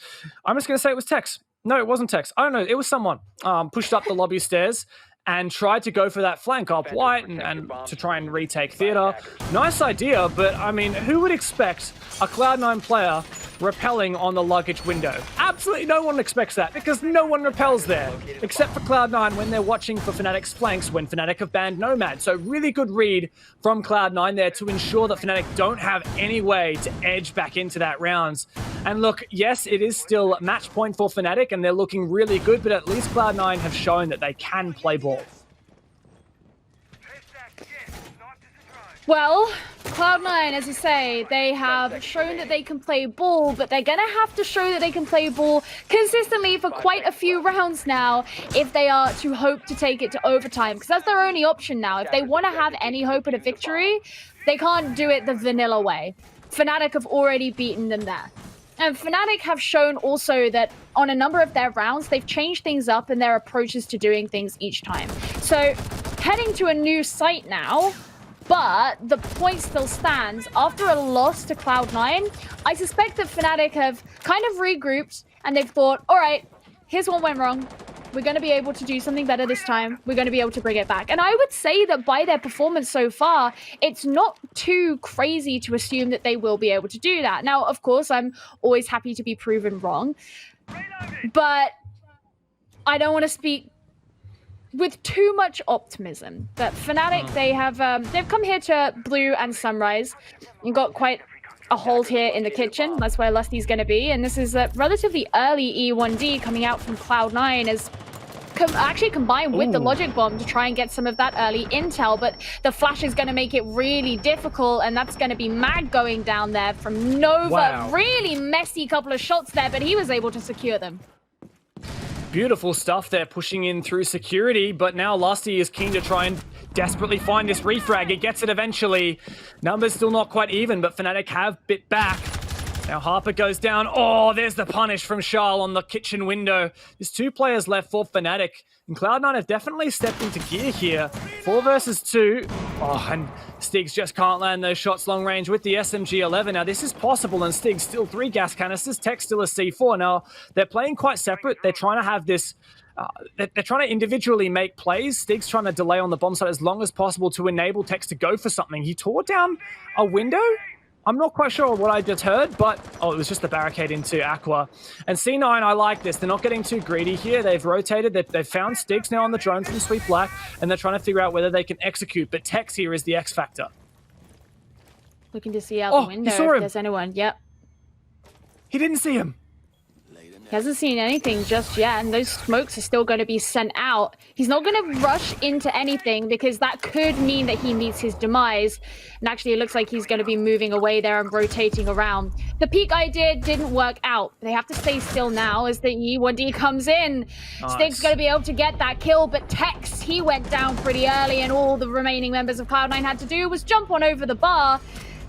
I'm just going to say it was Tex. No, it wasn't Tex. I don't know. It was someone pushed up the lobby stairs and tried to go for that flank up white and to try and retake theater. Nice idea, but I mean, who would expect a Cloud9 player rappelling on the luggage window? Absolutely no one expects that, because no one rappels there, except for Cloud9 when they're watching for Fnatic's flanks when Fnatic have banned Nomad. So really good read from Cloud9 there to ensure that Fnatic don't have any way to edge back into that rounds. And look, yes, it is still match point for Fnatic, and they're looking really good, but at least Cloud9 have shown that they can play ball. Well, Cloud9, as you say, they have shown that they can play ball, but they're going to have to show that they can play ball consistently for quite a few rounds now if they are to hope to take it to overtime, because that's their only option now. If they want to have any hope at a victory, they can't do it the vanilla way. Fnatic have already beaten them there. And Fnatic have shown also that on a number of their rounds, they've changed things up in their approaches to doing things each time. So heading to a new site now, but the point still stands. After a loss to Cloud9, I suspect that Fnatic have kind of regrouped and they've thought, all right, here's what went wrong. We're going to be able to do something better this time. We're going to be able to bring it back. And I would say that by their performance so far, it's not too crazy to assume that they will be able to do that. Now, of course, I'm always happy to be proven wrong, but I don't want to speak with too much optimism. But Fnatic, they've come here to Blue and Sunrise and got quite a hold here in the kitchen. That's where Lusty's going to be. And this is a relatively early E1D coming out from Cloud9 as actually combined with the logic bomb to try and get some of that early intel. But the flash is going to make it really difficult, and that's going to be Mag going down there from Nova. Wow. Really messy couple of shots there, but he was able to secure them. Beautiful stuff there, pushing in through security, but now Lusty is keen to try and desperately find this refrag. He gets it eventually. Numbers still not quite even, but Fnatic have bit back. Now Harper goes down. Oh, there's the punish from Charles on the kitchen window. There's 2 players left for Fnatic. And Cloud9 have definitely stepped into gear here. 4 versus 2. Oh, and Stiggs just can't land those shots long range with the SMG-11. Now, this is possible, and Stiggs still 3 gas canisters. Tech still a C4. Now, they're playing quite separate. They're trying to have this... they're trying to individually make plays. Stiggs trying to delay on the bomb site as long as possible to enable Tex to go for something. He tore down a window? I'm not quite sure what I just heard, but... Oh, it was just the barricade into Aqua. And C9, I like this. They're not getting too greedy here. They've rotated. They've found Stiggs now on the drone from Sweet Black, and they're trying to figure out whether they can execute. But Tex here is the X factor. Looking to see out the window if there's anyone. Yep. He didn't see him. He hasn't seen anything just yet, and those smokes are still going to be sent out. He's not going to rush into anything because that could mean that he meets his demise. And actually, it looks like he's going to be moving away there and rotating around. The peek idea didn't work out. They have to stay still now as the E1D comes in. Nice. Stig's going to be able to get that kill, but Tex, he went down pretty early, and all the remaining members of Cloud9 had to do was jump on over the bar.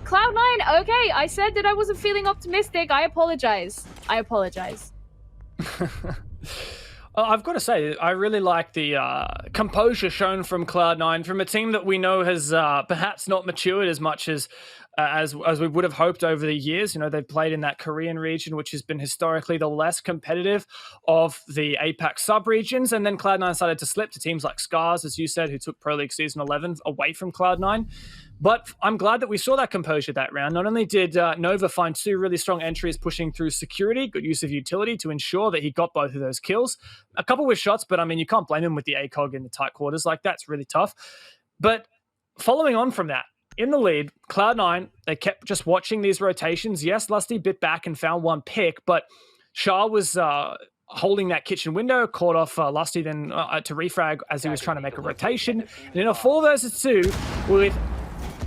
Cloud9, okay, I said that I wasn't feeling optimistic. I apologize. I apologize. I've got to say, I really like the composure shown from Cloud9, from a team that we know has perhaps not matured as much as we would have hoped over the years. You know, they've played in that Korean region, which has been historically the less competitive of the APAC sub-regions, and then Cloud9 started to slip to teams like Scars, as you said, who took Pro League Season 11 away from Cloud9. But I'm glad that we saw that composure that round. Not only did Nova find 2 really strong entries pushing through security, good use of utility to ensure that he got both of those kills. A couple with shots, but I mean, you can't blame him with the ACOG in the tight quarters. Like, that's really tough. But following on from that, in the lead, Cloud9, they kept just watching these rotations. Yes, Lusty bit back and found 1 pick, but Shah was holding that kitchen window, caught off Lusty then to refrag as he was trying to make a rotation. And in a 4 versus 2 with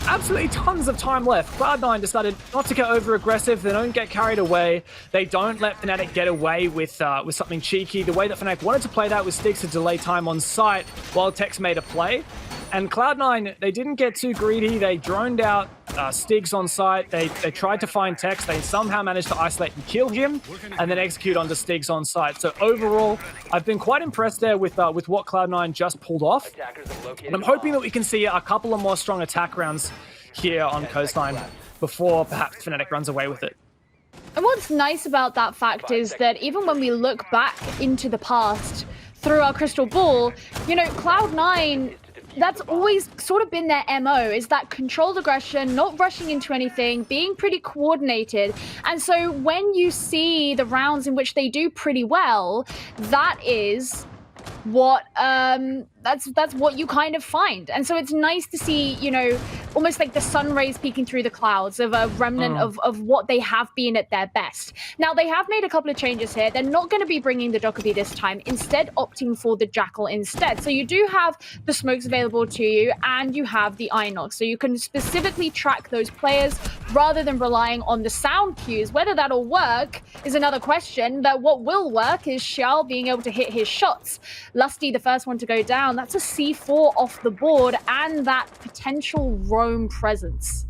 absolutely tons of time left, Cloud9 decided not to get over aggressive. They don't get carried away. They don't let Fnatic get away with something cheeky. The way that Fnatic wanted to play that was Stiggs to delay time on site while Tex made a play. And Cloud9, they didn't get too greedy. They droned out Stiggs on site. They tried to find Tex. They somehow managed to isolate and kill him, and then execute onto Stiggs on site. So overall, I've been quite impressed there with what Cloud9 just pulled off. And I'm hoping that we can see a couple of more strong attack rounds here on Coastline before perhaps Fnatic runs away with it. And what's nice about that fact is that even when we look back into the past through our crystal ball, you know, Cloud9, that's always sort of been their MO, is that controlled aggression, not rushing into anything, being pretty coordinated. And so when you see the rounds in which they do pretty well, that is what that's what you kind of find. And so it's nice to see, you know, almost like the sun rays peeking through the clouds of a remnant of what they have been at their best. Now, they have made a couple of changes here. They're not going to be bringing the Dokkaebi this time, instead opting for the Jackal instead. So you do have the smokes available to you, and you have the Inox. So you can specifically track those players rather than relying on the sound cues. Whether that'll work is another question, but what will work is Xiao being able to hit his shots. Lusty, the first one to go down, that's a C4 off the board, and that potential roam presence.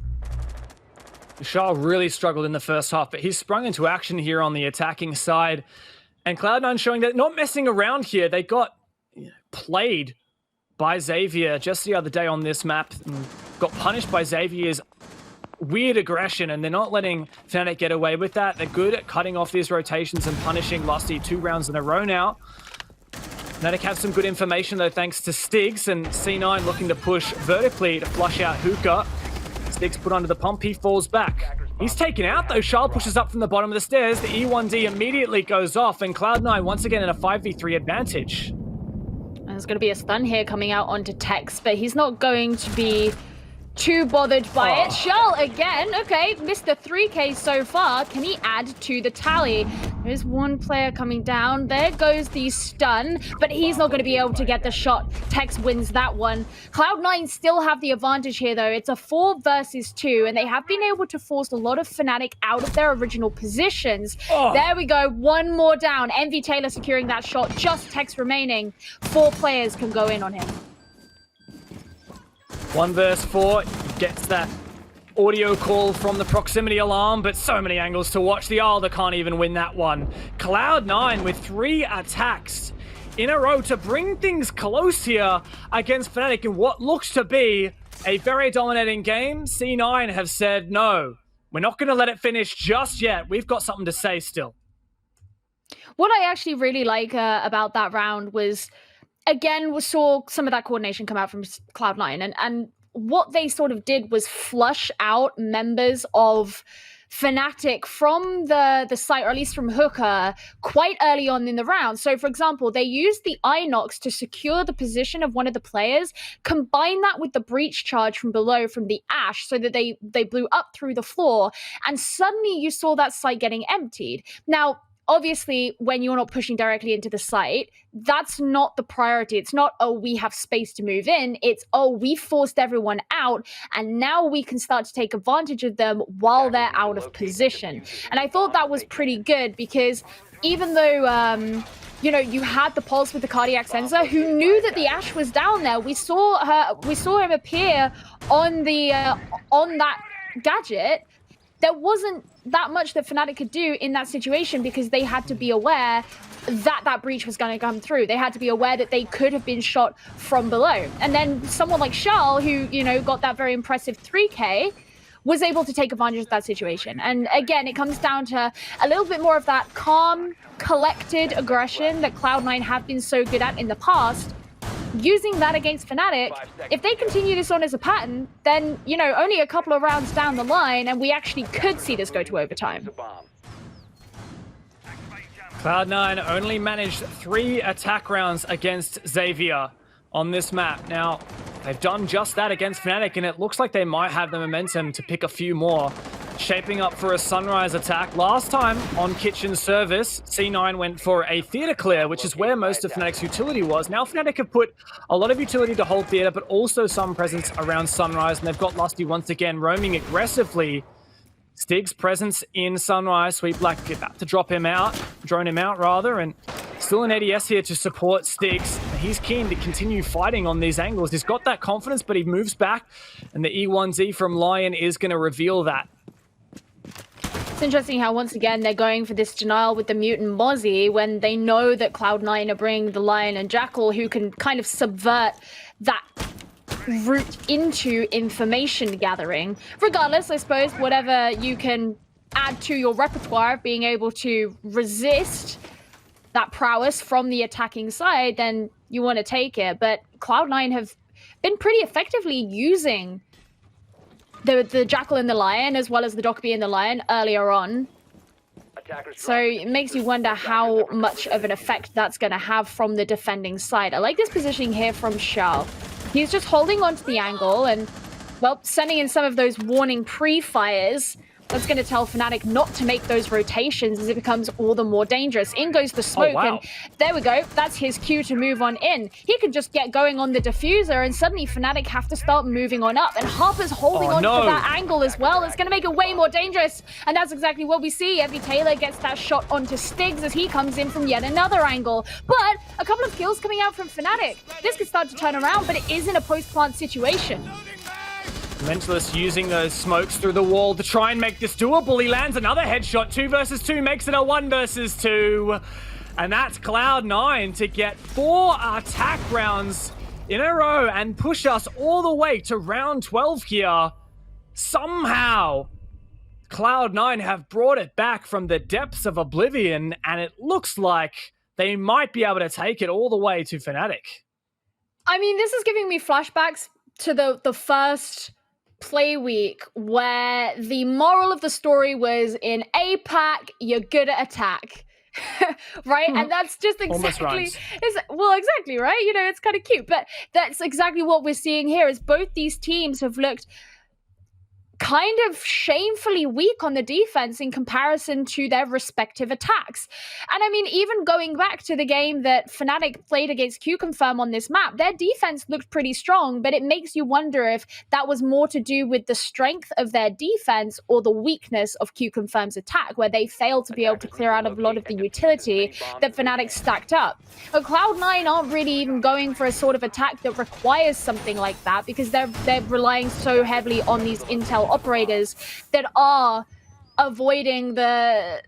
Shah really struggled in the first half, but he's sprung into action here on the attacking side. And Cloud9 showing that not messing around here. They got played by Xavier just the other day on this map and got punished by Xavier's weird aggression, and they're not letting Fnatic get away with that. They're good at cutting off these rotations and punishing Lusty 2 rounds in a row now. Fnatic have some good information though, thanks to Stiggs, and C9 looking to push vertically to flush out Hookah. Stiggs put under the pump, he falls back. He's taken out though. Charles pushes up from the bottom of the stairs. The E1D immediately goes off, and Cloud9 once again in a 5v3 advantage. There's going to be a stun here coming out onto Tex, but he's not going to be too bothered by it. Charles again. Okay, missed the 3K so far. Can he add to the tally? There's one player coming down. There goes the stun, but he's not going to be able to get the shot. Tex wins that one. Cloud9 still have the advantage here, though. It's a 4 versus 2, and they have been able to force a lot of Fnatic out of their original positions. There we go. One more down. Envy Taylor securing that shot. Just Tex remaining. 4 players can go in on him. 1 versus 4, gets that audio call from the proximity alarm, but so many angles to watch. The Alder can't even win that one. Cloud9 with 3 attacks in a row to bring things close here against Fnatic in what looks to be a very dominating game. C9 have said, no, we're not going to let it finish just yet. We've got something to say still. What I actually really like about that round was, again, we saw some of that coordination come out from Cloud9, and what they sort of did was flush out members of Fnatic from the site, or at least from Hooker, quite early on in the round. So, for example, they used the Inox to secure the position of one of the players, combine that with the breach charge from below from the Ash, so that they blew up through the floor, and suddenly you saw that site getting emptied. Now, obviously, when you're not pushing directly into the site, that's not the priority. It's not, oh, we have space to move in. It's, oh, we forced everyone out, and now we can start to take advantage of them while they're out of position. And I thought that was pretty good, because even though, you know, you had the pulse with the cardiac sensor, who knew that the Ash was down there. We saw him appear on the on that gadget. There wasn't that much that Fnatic could do in that situation, because they had to be aware that that breach was going to come through. They had to be aware that they could have been shot from below. And then someone like Charles, who, you know, got that very impressive 3K, was able to take advantage of that situation. And again, it comes down to a little bit more of that calm, collected aggression that Cloud9 have been so good at in the past. Using that against Fnatic, if they continue this on as a pattern, then, you know, only a couple of rounds down the line, and we actually could see this go to overtime. Cloud9 only managed 3 attack rounds against Xavier on this map. Now, they've done just that against Fnatic, and it looks like they might have the momentum to pick a few more. Shaping up for a Sunrise attack. Last time on Kitchen Service, C9 went for a Theater clear, which is where most of Fnatic's utility was. Now Fnatic have put a lot of utility to hold Theater, but also some presence around Sunrise, and they've got Lusty once again roaming aggressively. Stig's presence in Sunrise. Sweet Black about to drone him out rather, and still an ADS here to support Stigs. He's keen to continue fighting on these angles. He's got that confidence, but he moves back, and the E1Z from Lion is going to reveal that. It's interesting how, once again, they're going for this denial with the Mutant Mozzie when they know that Cloud9 are bringing the Lion and Jackal, who can kind of subvert that route into information gathering. Regardless, I suppose, whatever you can add to your repertoire of being able to resist that prowess from the attacking side, then you want to take it. But Cloud9 have been pretty effectively using the Jackal and the Lion, as well as the Dockerby and the Lion earlier on. So it makes you wonder how much of an effect that's going to have from the defending side. I like this positioning here from Charles. He's just holding onto the angle and, well, sending in some of those warning pre-fires. That's going to tell Fnatic not to make those rotations as it becomes all the more dangerous. In goes the smoke, and there we go. That's his cue to move on in. He could just get going on the diffuser, and suddenly Fnatic have to start moving on up. And Harper's holding on to that angle as well. It's going to make it way more dangerous, and that's exactly what we see. Evie Taylor gets that shot onto Stigs as he comes in from yet another angle. But a couple of kills coming out from Fnatic. This could start to turn around, but it is in a post-plant situation. Mentalist using those smokes through the wall to try and make this doable. He lands another headshot. 2 versus 2 makes it a 1 versus 2. And that's Cloud9 to get 4 attack rounds in a row and push us all the way to round 12 here. Somehow, Cloud9 have brought it back from the depths of oblivion, and it looks like they might be able to take it all the way to Fnatic. I mean, this is giving me flashbacks to the first play week, where the moral of the story was, in APAC, you're good at attack. Right? And that's just exactly, well, exactly, right? You know, it's kind of cute, but that's exactly what we're seeing here, is both these teams have looked kind of shamefully weak on the defense in comparison to their respective attacks. And I mean, even going back to the game that Fnatic played against Q-Confirm on this map, their defense looked pretty strong, but it makes you wonder if that was more to do with the strength of their defense or the weakness of Q-Confirm's attack, where they failed to be able to clear out a lot of the utility that Fnatic stacked up. But Cloud9 aren't really even going for a sort of attack that requires something like that, because they're relying so heavily on these intel operators that are avoiding the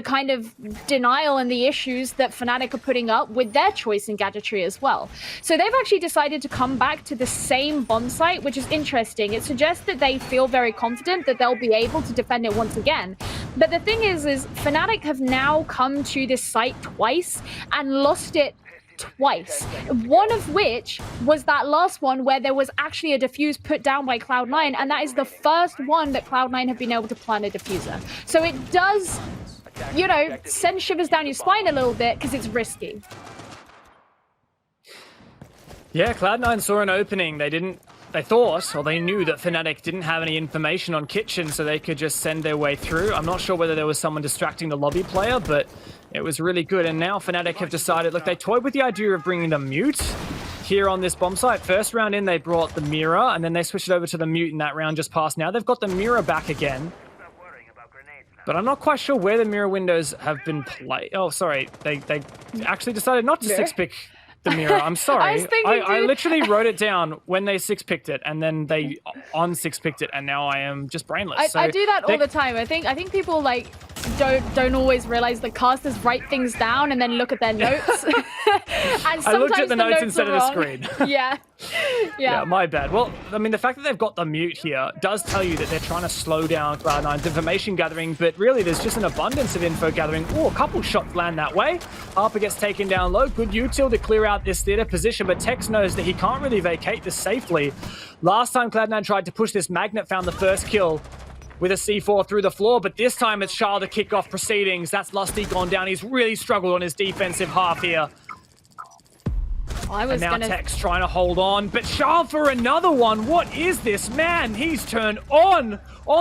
kind of denial and the issues that Fnatic are putting up with their choice in gadgetry as well. So they've actually decided to come back to the same bomb site, which is interesting. It suggests that they feel very confident that they'll be able to defend it once again. But the thing is Fnatic have now come to this site twice and lost it twice. One of which was that last one where there was actually a defuse put down by Cloud9, and that is the first one that Cloud9 have been able to plant a diffuser. So it does, you know, send shivers down your spine a little bit because it's risky. Yeah, Cloud9 saw an opening. They thought, or they knew that Fnatic didn't have any information on Kitchen, so they could just send their way through. I'm not sure whether there was someone distracting the lobby player, but it was really good. And now Fnatic have decided, look, they toyed with the idea of bringing the mute here on this bomb site. First round in, they brought the mirror, and then they switched it over to the mute in that round just past. Now they've got the mirror back again. But I'm not quite sure where the mirror windows have been played. Oh, sorry. They actually decided not to six-pick the mirror. I'm sorry. I literally wrote it down when they six-picked it, and then they on-six-picked it, and now I am just brainless. I do that all the time. I think people like don't always realize that casters write things down and then look at their notes. And I looked at the notes instead of the screen. Yeah, my bad. Well, I mean, the fact that they've got the mute here does tell you that they're trying to slow down Cloud9's information gathering, but really there's just an abundance of info gathering. Oh, a couple shots land that way. Harper gets taken down low. Good util to clear out this theater position, but Tex knows that he can't really vacate this safely. Last time Cloud9 tried to push this, Magnet found the first kill with a C4 through the floor, but this time it's Charles to kick off proceedings. That's Lusty gone down. He's really struggled on his defensive half here. And now Tex trying to hold on, but Charles for another one. What is this, man? He's turned on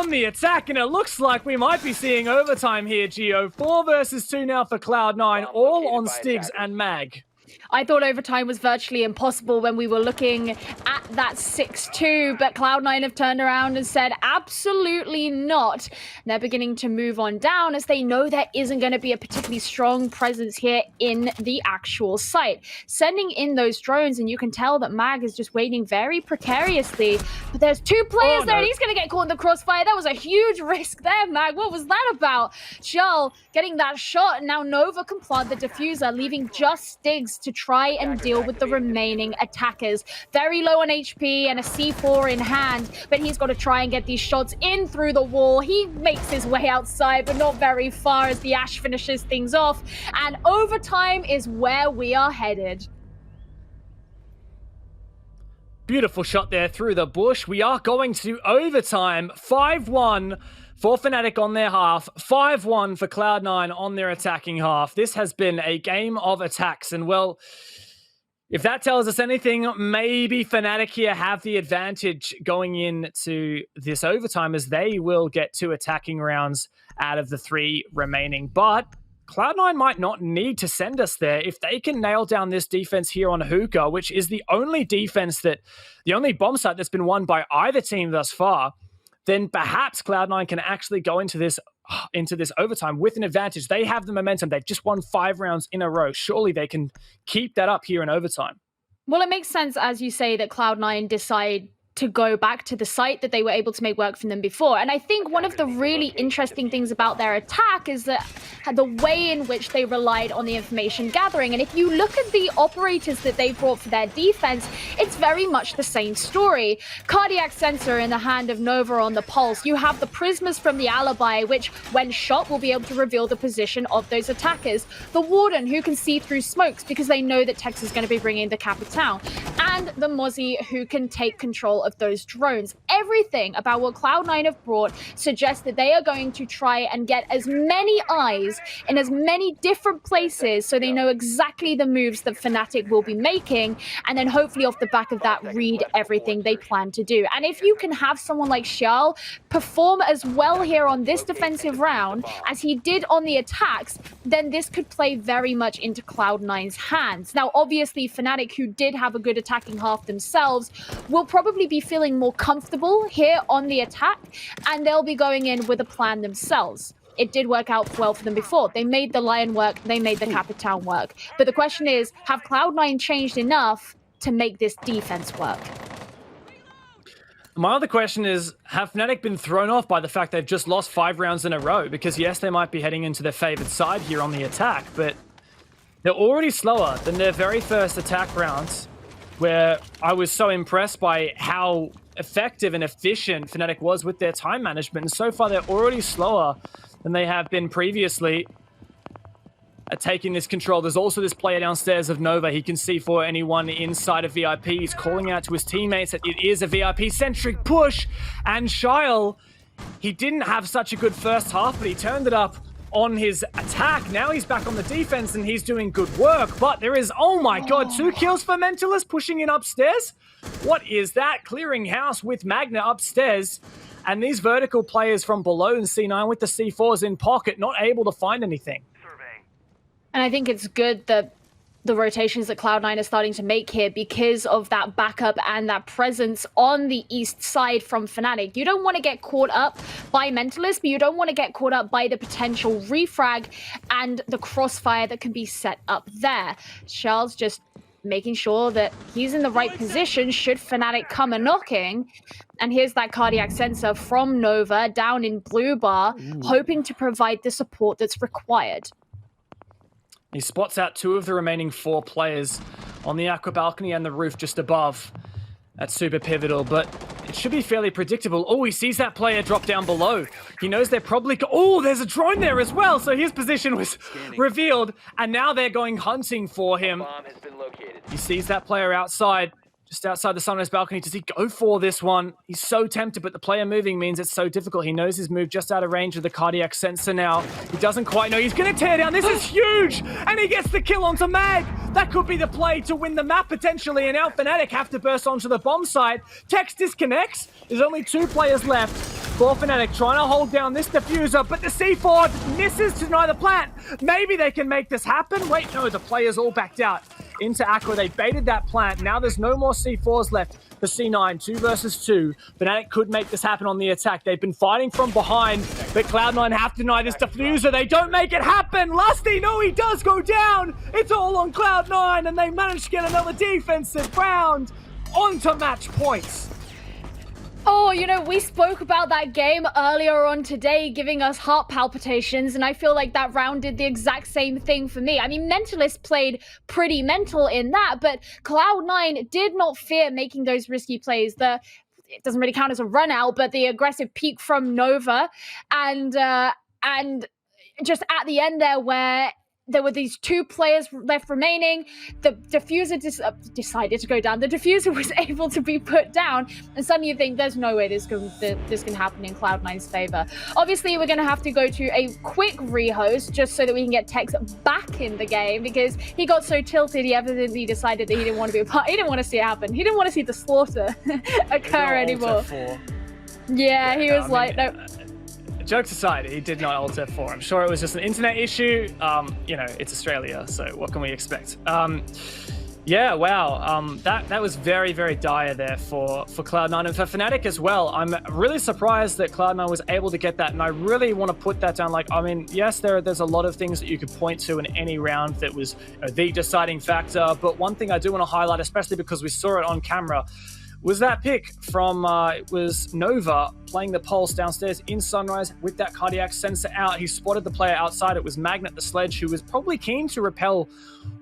the attack, and it looks like we might be seeing overtime here, Gio. 4 versus 2 now for Cloud9, all on Stigs and Mag. I thought overtime was virtually impossible when we were looking at that 6-2, but Cloud9 have turned around and said absolutely not. And they're beginning to move on down as they know there isn't going to be a particularly strong presence here in the actual site. Sending in those drones, and you can tell that Mag is just waiting very precariously. But there's 2 players there, and he's going to get caught in the crossfire. That was a huge risk there, Mag. What was that about? Charles getting that shot, and now Nova can plant the diffuser, leaving just Stigs to try and deal with the remaining attackers. Very low on HP and a C4 in hand, but he's got to try and get these shots in through the wall. He makes his way outside, but not very far as the Ash finishes things off. And overtime is where we are headed. Beautiful shot there through the bush. We are going to overtime. 5-1 for Fnatic on their half, 5-1 for Cloud9 on their attacking half. This has been a game of attacks, and well, if that tells us anything, maybe Fnatic here have the advantage going into this overtime, as they will get 2 attacking rounds out of the 3 remaining. But Cloud9 might not need to send us there if they can nail down this defense here on Hookah, which is the only bomb site that's been won by either team thus far. Then perhaps Cloud9 can actually go into this overtime with an advantage. They have the momentum. They've just won 5 rounds in a row. Surely they can keep that up here in overtime. Well, it makes sense, as you say, that Cloud9 decide to go back to the site that they were able to make work from them before. And I think one of the really interesting things about their attack is that the way in which they relied on the information gathering. And if you look at the operators that they brought for their defense, it's very much the same story. Cardiac sensor in the hand of Nova on the pulse. You have the prismas from the alibi, which when shot will be able to reveal the position of those attackers. The warden, who can see through smokes because they know that Tex is going to be bringing the Capital. And the Mozzie, who can take control of those drones. everything about what Cloud9 have brought suggests that they are going to try and get as many eyes in as many different places so they know exactly the moves that Fnatic will be making, and then hopefully off the back of that read everything they plan to do. And if you can have someone like Xiao perform as well here on this defensive round as he did on the attacks, then this could play very much into Cloud9's hands. Now obviously Fnatic, who did have a good attacking half themselves, will probably be feeling more comfortable here on the attack, and they'll be going in with a plan themselves. It did work out well for them before. They made the Lion work, they made the Capitan work. But the question is, have Cloud9 changed enough to make this defense work? My other question is, have Fnatic been thrown off by the fact they've just lost 5 rounds in a row? Because yes, they might be heading into their favored side here on the attack, but they're already slower than their very first attack rounds, where I was so impressed by how effective and efficient Fnatic was with their time management. And so far, they're already slower than they have been previously at taking this control. There's also this player downstairs of Nova. He can see for anyone inside of VIP. He's calling out to his teammates that it is a VIP-centric push. And Shyle, he didn't have such a good first half, but he turned it up on his attack. Now he's back on the defense and he's doing good work. But there is, oh my god, 2 kills for Mentalist pushing in upstairs. What is that? Clearing house with Magna upstairs. And these vertical players from below in C9 with the C4s in pocket, not able to find anything. And I think it's good that the rotations that Cloud9 are starting to make here because of that backup and that presence on the east side from Fnatic. You don't want to get caught up by Mentalist, but you don't want to get caught up by the potential refrag and the crossfire that can be set up there. Charles just making sure that he's in the right position should Fnatic come a knocking. And here's that cardiac sensor from Nova down in blue bar, hoping to provide the support that's required. He spots out 2 of the remaining 4 players on the aqua balcony and the roof just above. That's super pivotal, but it should be fairly predictable. Oh, he sees that player drop down below. He knows they're probably... Oh, there's a drone there as well. So his position was revealed, and now they're going hunting for him. He sees that player outside, just outside the Sunrise balcony. Does he go for this one? He's so tempted, but the player moving means it's so difficult. He knows his move just out of range of the cardiac sensor now. He doesn't quite know. He's going to tear down. This is huge! And he gets the kill onto Mag. That could be the play to win the map potentially. And now Fnatic have to burst onto the bomb site. Tex disconnects. There's only 2 players left for Fnatic trying to hold down this diffuser, but the C4 misses to deny the plant. Maybe they can make this happen. Wait, no, the players all backed out into Aqua. They baited that plant. Now there's no more C4s left for C9. 2 versus 2. Fnatic could make this happen on the attack. They've been fighting from behind, but Cloud9 have to deny this diffuser. They don't make it happen. Lusty, no, he does go down. It's all on Cloud9, and they manage to get another defensive round onto match points. Oh, you know, we spoke about that game earlier on today, giving us heart palpitations, and I feel like that round did the exact same thing for me. I mean, Mentalist played pretty mental in that, but Cloud9 did not fear making those risky plays. It doesn't really count as a run out, but the aggressive peek from Nova, and just at the end there where there were these 2 players left remaining. The diffuser decided to go down. The diffuser was able to be put down. And suddenly you think, there's no way this can happen in Cloud9's favor. Obviously, we're going to have to go to a quick rehost just so that we can get Tex back in the game, because he got so tilted, he evidently decided that he didn't want to be a part. He didn't want to see it happen. He didn't want to see the slaughter occur anymore. Yeah, he was like, no. Jokes aside, he did not ult F4. I'm sure it was just an internet issue. You know, it's Australia, so what can we expect? Yeah, wow. That was very, very dire there for Cloud9 and for Fnatic as well. I'm really surprised that Cloud9 was able to get that, and I really want to put that down. Like, I mean, yes, there's a lot of things that you could point to in any round that was the deciding factor, but one thing I do want to highlight, especially because we saw it on camera, was that pick from it was Nova playing the pulse downstairs in Sunrise with that cardiac sensor out. He spotted the player outside. It was Magnet the Sledge, who was probably keen to repel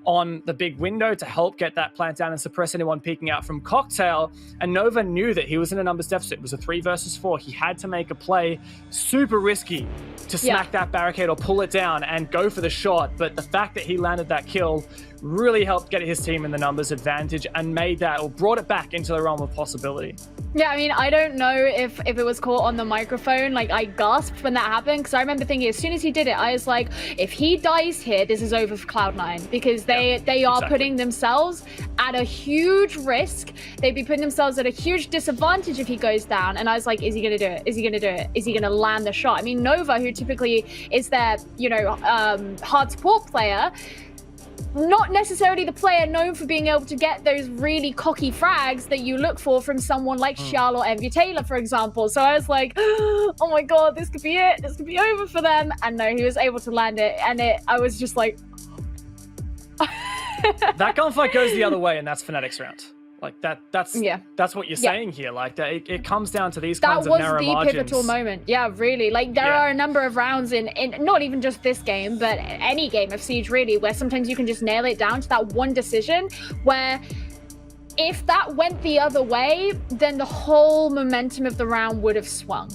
on the big window to help get that plant down and suppress anyone peeking out from Cocktail. And Nova knew that he was in a numbers deficit. It was a 3 versus 4. He had to make a play. Super risky to smack that barricade or pull it down and go for the shot. But the fact that he landed that kill really helped get his team in the numbers advantage and made that, or brought it back into the realm of possibility. Yeah, I mean, I don't know if it was caught on the microphone. Like, I gasped when that happened, because I remember thinking as soon as he did it, I was like, if he dies here, this is over for Cloud9, because they are putting themselves at a huge risk. They'd be putting themselves at a huge disadvantage if he goes down. And I was like, is he going to do it? Is he going to do it? Is he going to land the shot? I mean, Nova, who typically is their, hard support player, not necessarily the player known for being able to get those really cocky frags that you look for from someone like Xiao or Envy Taylor, for example. So I was like, oh my god, this could be it. This could be over for them. And no, he was able to land it. And I was just like... That gunfight goes the other way, and that's Fnatic's round. Like, that's what you're saying here. Like, that it comes down to these kinds of narrow margins. That was the pivotal moment. Yeah, really. Like, there are a number of rounds in not even just this game, but any game of Siege, really, where sometimes you can just nail it down to that one decision where if that went the other way, then the whole momentum of the round would have swung.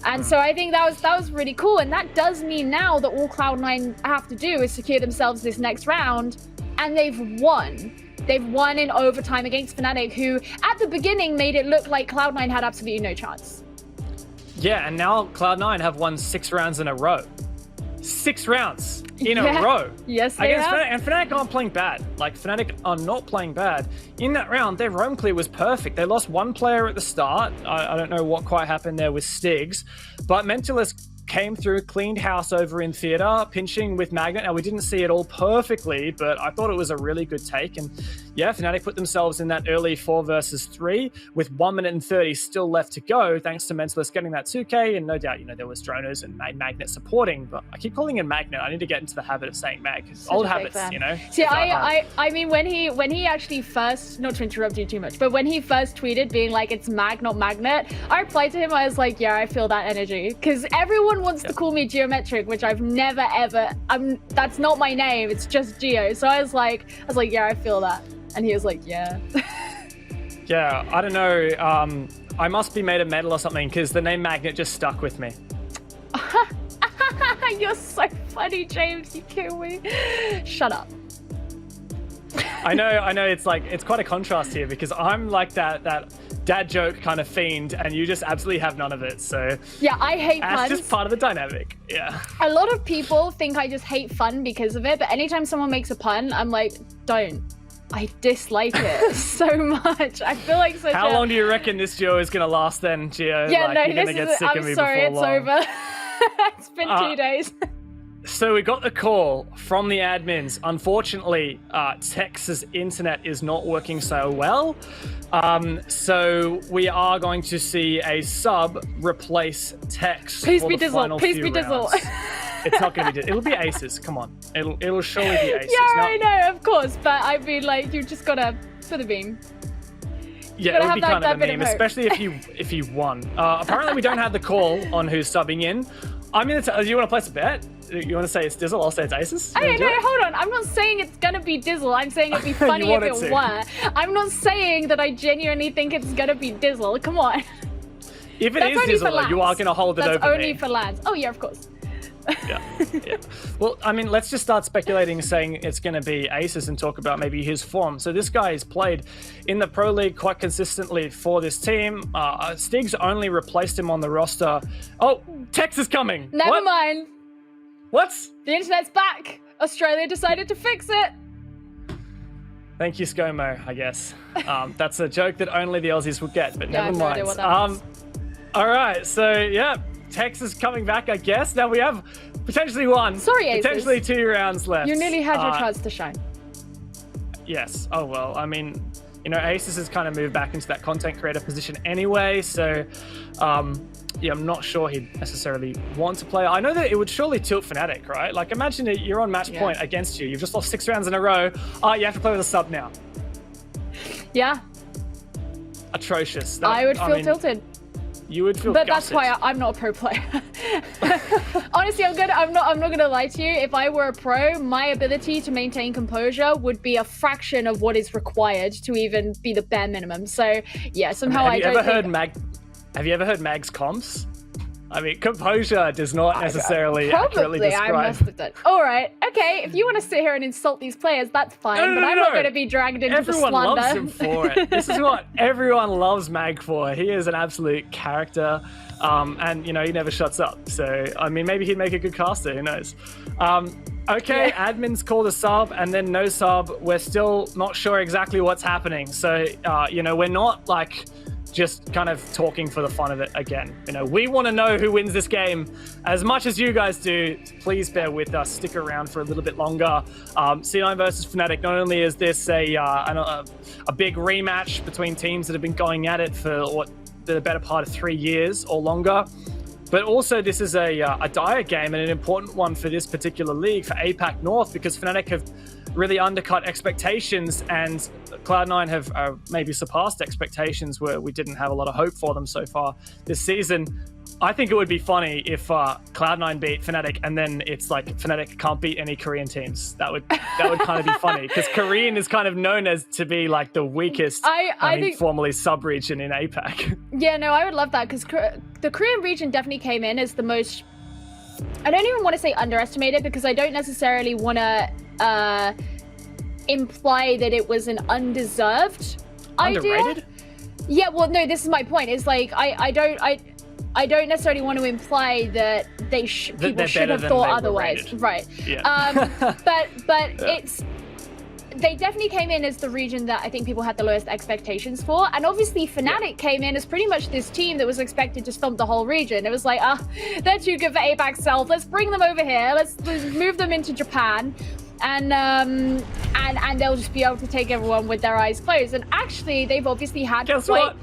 And so I think that was really cool. And that does mean now that all Cloud9 have to do is secure themselves this next round, and they've won. They've won in overtime against Fnatic, who at the beginning made it look like Cloud9 had absolutely no chance. Yeah, and now Cloud9 have won 6 rounds in a row. 6 rounds in a row. Yes, they have. Fnatic, and Fnatic aren't playing bad. Like, Fnatic are not playing bad. In that round, their roam clear was perfect. They lost 1 player at the start. I don't know what quite happened there with Stigs, but Mentalist came through, cleaned house over in theater, pinching with Magnet. Now, we didn't see it all perfectly, but I thought it was a really good take. And yeah, Fnatic put themselves in that early 4 versus 3 with 1 minute and 30 still left to go, thanks to Mentalist getting that 2K. And no doubt, there was Droners and Magnet supporting, but I keep calling him Magnet. I need to get into the habit of saying Mag. Old habits, See, I mean, when he actually first, not to interrupt you too much, but when he first tweeted being like, it's Mag, not Magnet, I replied to him, I was like, yeah, I feel that energy. Because everyone wants to call me Geometric, which I've never ever, that's not my name, it's just Geo. So I was like, yeah, I feel that. And he was like, yeah. Yeah, I don't know. I must be made of metal or something, because the name Magnet just stuck with me. You're so funny, James. You kill me. Shut up. I know. It's like, it's quite a contrast here, because I'm like that dad joke kind of fiend, and you just absolutely have none of it. So yeah, I hate puns. That's just part of the dynamic. Yeah. A lot of people think I just hate fun because of it, but anytime someone makes a pun, I'm like, don't. I dislike it so much. I feel like such How long do you reckon this duo is going to last then, Gio? Yeah, like, no, you're gonna get sick of me before long. It's over. It's been 2 days. So we got the call from the admins. Unfortunately, Tex's internet is not working so well. So we are going to see a sub replace Tex. Please be Dizzle. Please be Dizzle. It's not going to be Dizzle. It'll be Aces. Come on. It'll surely be Aces. Yeah, I know, of course. But I mean, like, you just got to, for the beam. Yeah, it would be kind of a meme, especially if you won. Apparently, we don't have the call on who's subbing in. I'm going to. Do you want to place a bet? You want to say it's Dizzle? I'll say it's Aces. Okay, no, hold on. I'm not saying it's going to be Dizzle. I'm saying it'd be funny if it were. I'm not saying that I genuinely think it's going to be Dizzle. Come on. If it is Dizzle, you are going to hold it over me. That's only for Lance. Oh, yeah, of course. Yeah. Well, I mean, let's just start speculating, saying it's going to be Aces and talk about maybe his form. So this guy has played in the Pro League quite consistently for this team. Stigs only replaced him on the roster. Oh, Tex is coming. Never mind. What? The internet's back. Australia decided to fix it. Thank you, ScoMo, I guess. That's a joke that only the Aussies will get, but never mind. Idea what that means. All right, so yeah. Tex is coming back, I guess. Now we have potentially one. Sorry, Aces. Potentially 2 rounds left. You nearly had your chance to shine. Yes. Oh, well, I mean, Aces has kind of moved back into that content creator position anyway. So, yeah, I'm not sure he'd necessarily want to play. I know that it would surely tilt Fnatic, right? Like, imagine you're on match point against you. You've just lost 6 rounds in a row. You have to play with a sub now. Yeah. Atrocious. I would feel tilted. You would feel But gutted. that's why I'm not a pro player. Honestly, I'm not gonna lie to you. If I were a pro, my ability to maintain composure would be a fraction of what is required to even be the bare minimum. So yeah, somehow Have you ever heard Mag's comps? I mean, composure does not necessarily accurately Probably, describe. I must have done. All right, okay. If you want to sit here and insult these players, that's fine. But I'm not going to be dragged into the slander. Everyone loves him for it. This is what everyone loves Mag for. He is an absolute character, and you know he never shuts up. So I mean, maybe he'd make a good caster. Who knows? Okay, Yeah. admins called a sub and then no sub. We're still not sure exactly what's happening. So you know, we're not like just kind of talking for the fun of it again. You know, we want to know who wins this game as much as you guys do. Please bear with us. Stick around for a little bit longer. C9 versus Fnatic. Not only is this a big rematch between teams that have been going at it for the better part of 3 years or longer, but also this is a dire game and an important one for this particular league for APAC North, because Fnatic have really undercut expectations and Cloud9 have maybe surpassed expectations where we didn't have a lot of hope for them so far this season. I think it would be funny if Cloud9 beat Fnatic and then it's like Fnatic can't beat any Korean teams. That would kind of be funny, because Korean is kind of known as to be like the weakest, I think, formerly sub-region in APAC. Yeah, no, I would love that, because the Korean region definitely came in as the most, I don't even want to say underestimated, because I don't necessarily want to imply that it was an undeserved Underrated? idea. Yeah, well, no, this is my point. It's like I don't necessarily want to imply that people should have thought otherwise, right? Yeah. But they definitely came in as the region that I think people had the lowest expectations for, and obviously Fnatic came in as pretty much this team that was expected to stomp the whole region. It was like, they're too good for APAC South. Let's bring them over here. Let's move them into Japan. And they'll just be able to take everyone with their eyes closed. And actually, they've obviously had Guess what?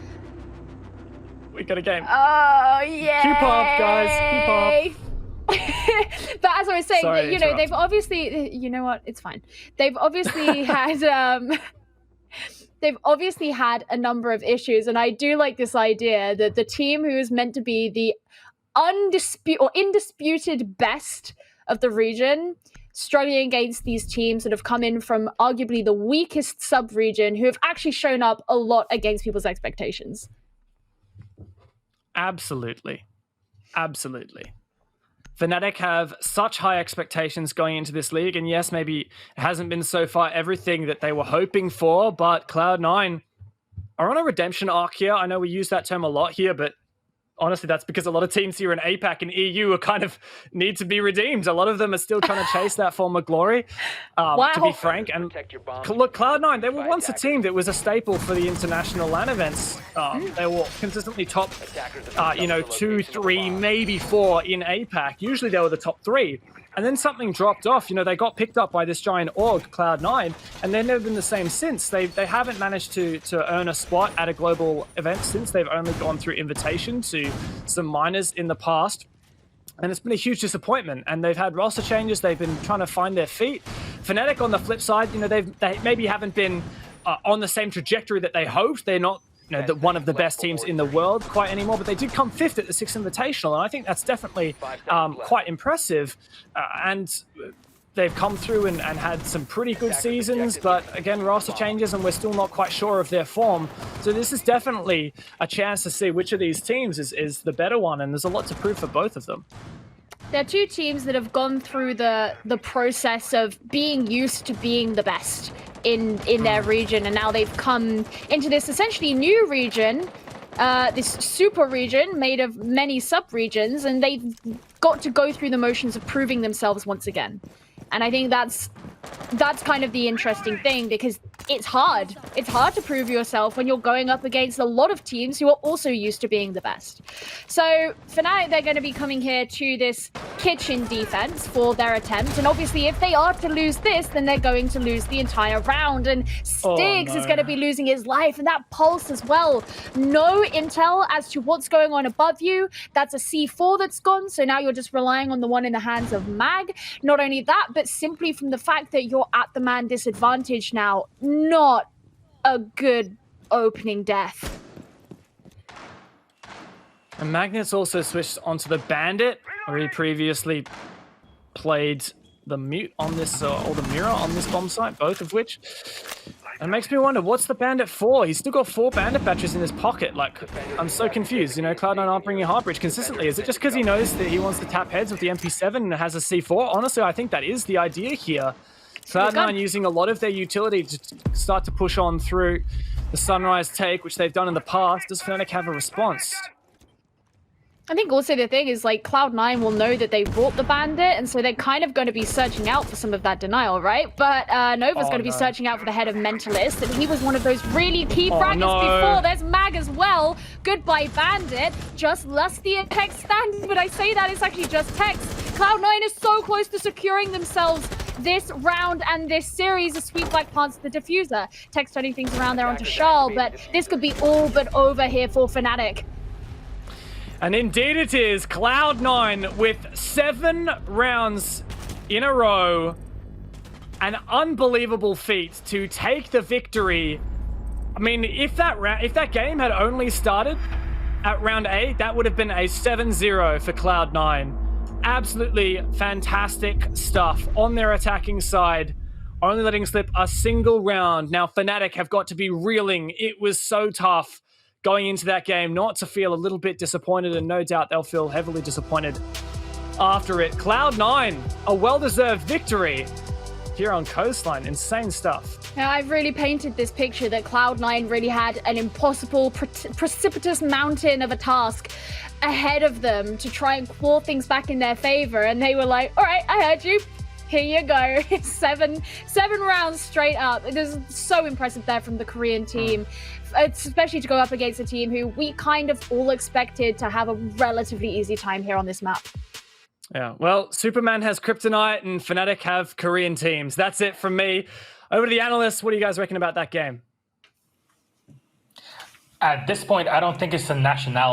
We got a game. Oh yeah! Keep up, guys. Keep up. But as I was saying, Sorry to you know, interrupt. they've obviously, you know what? It's fine. They've obviously had they've obviously had a number of issues, and I do like this idea that the team who is meant to be the indisputed best of the region, struggling against these teams that have come in from arguably the weakest sub-region, who have actually shown up a lot against people's expectations. Absolutely. Fnatic have such high expectations going into this league, and yes, maybe it hasn't been so far everything that they were hoping for, but Cloud9 are on a redemption arc here. I know we use that term a lot here, but honestly, that's because a lot of teams here in APAC and EU are kind of need to be redeemed. A lot of them are still trying to chase that former glory, to be frank. And look, Cloud9, they were once a team that was a staple for the international LAN events. They were consistently top, 2, 3, maybe 4 in APAC. Usually they were the top 3. And then something dropped off. You know, they got picked up by this giant org, Cloud9, and they've never been the same since. They haven't managed to earn a spot at a global event since. They've only gone through invitation to some minors in the past. And it's been a huge disappointment. And they've had roster changes. They've been trying to find their feet. Fnatic, on the flip side, you know, they maybe haven't been on the same trajectory that they hoped. They're not, you know, one of the best teams in the world quite anymore, but they did come 5th at the 6th Invitational, and I think that's definitely quite impressive. And they've come through and had some pretty good seasons, but again, roster changes, and we're still not quite sure of their form. So this is definitely a chance to see which of these teams is the better one, and there's a lot to prove for both of them. They're two teams that have gone through the process of being used to being the best in their region, and now they've come into this essentially new region, this super region made of many sub-regions, and they've got to go through the motions of proving themselves once again. And I think that's kind of the interesting thing, because it's hard. It's hard to prove yourself when you're going up against a lot of teams who are also used to being the best. So Fnatic, they're going to be coming here to this kitchen defense for their attempt. And obviously, if they are to lose this, then they're going to lose the entire round. And Styx is going to be losing his life, and that Pulse as well. No intel as to what's going on above you. That's a C4 that's gone. So now you're just relying on the one in the hands of Mag. Not only that, but simply from the fact that you're at the man disadvantage now. Not a good opening death. And Magnet's also switched onto the Bandit, where he previously played the Mute on this, or the Mirror on this bomb site, both of which. And it makes me wonder, what's the Bandit for? He's still got 4 Bandit batteries in his pocket. Like, I'm so confused. You know, Cloud9 aren't bringing Heartbridge consistently. Is it just because he knows that he wants to tap heads with the MP7 and has a C4? Honestly, I think that is the idea here. Cloud9 using a lot of their utility to start to push on through the Sunrise take, which they've done in the past. Does Fnatic have a response? I think also the thing is, like, Cloud9 will know that they brought the Bandit, and so they're kind of going to be searching out for some of that denial, right? But Nova's going to be searching out for the head of Mentalist, and he was one of those really key fraggers before. There's Mag as well. Goodbye, Bandit. Just lost the Apex stand, but I say that it's actually just text. Cloud9 is so close to securing themselves this round and this series. A sweep like plants the diffuser. Text turning things around there onto Charles, but this could be all but over here for Fnatic. And indeed it is. Cloud9 with 7 rounds in a row. An unbelievable feat to take the victory. I mean, if that game had only started at round 8, that would have been a 7-0 for Cloud9. Absolutely fantastic stuff on their attacking side. Only letting slip a single round. Now Fnatic have got to be reeling. It was so tough going into that game not to feel a little bit disappointed, and no doubt they'll feel heavily disappointed after it. Cloud9, a well-deserved victory here on Coastline. Insane stuff. Now, I've really painted this picture that Cloud9 really had an impossible, precipitous mountain of a task ahead of them to try and claw things back in their favor, and they were like, all right, I heard you. Here you go. seven rounds straight up. It is so impressive there from the Korean team, especially to go up against a team who we kind of all expected to have a relatively easy time here on this map. Yeah, well, Superman has Kryptonite and Fnatic have Korean teams. That's it from me. Over to the analysts. What do you guys reckon about that game? At this point, I don't think it's a nationality.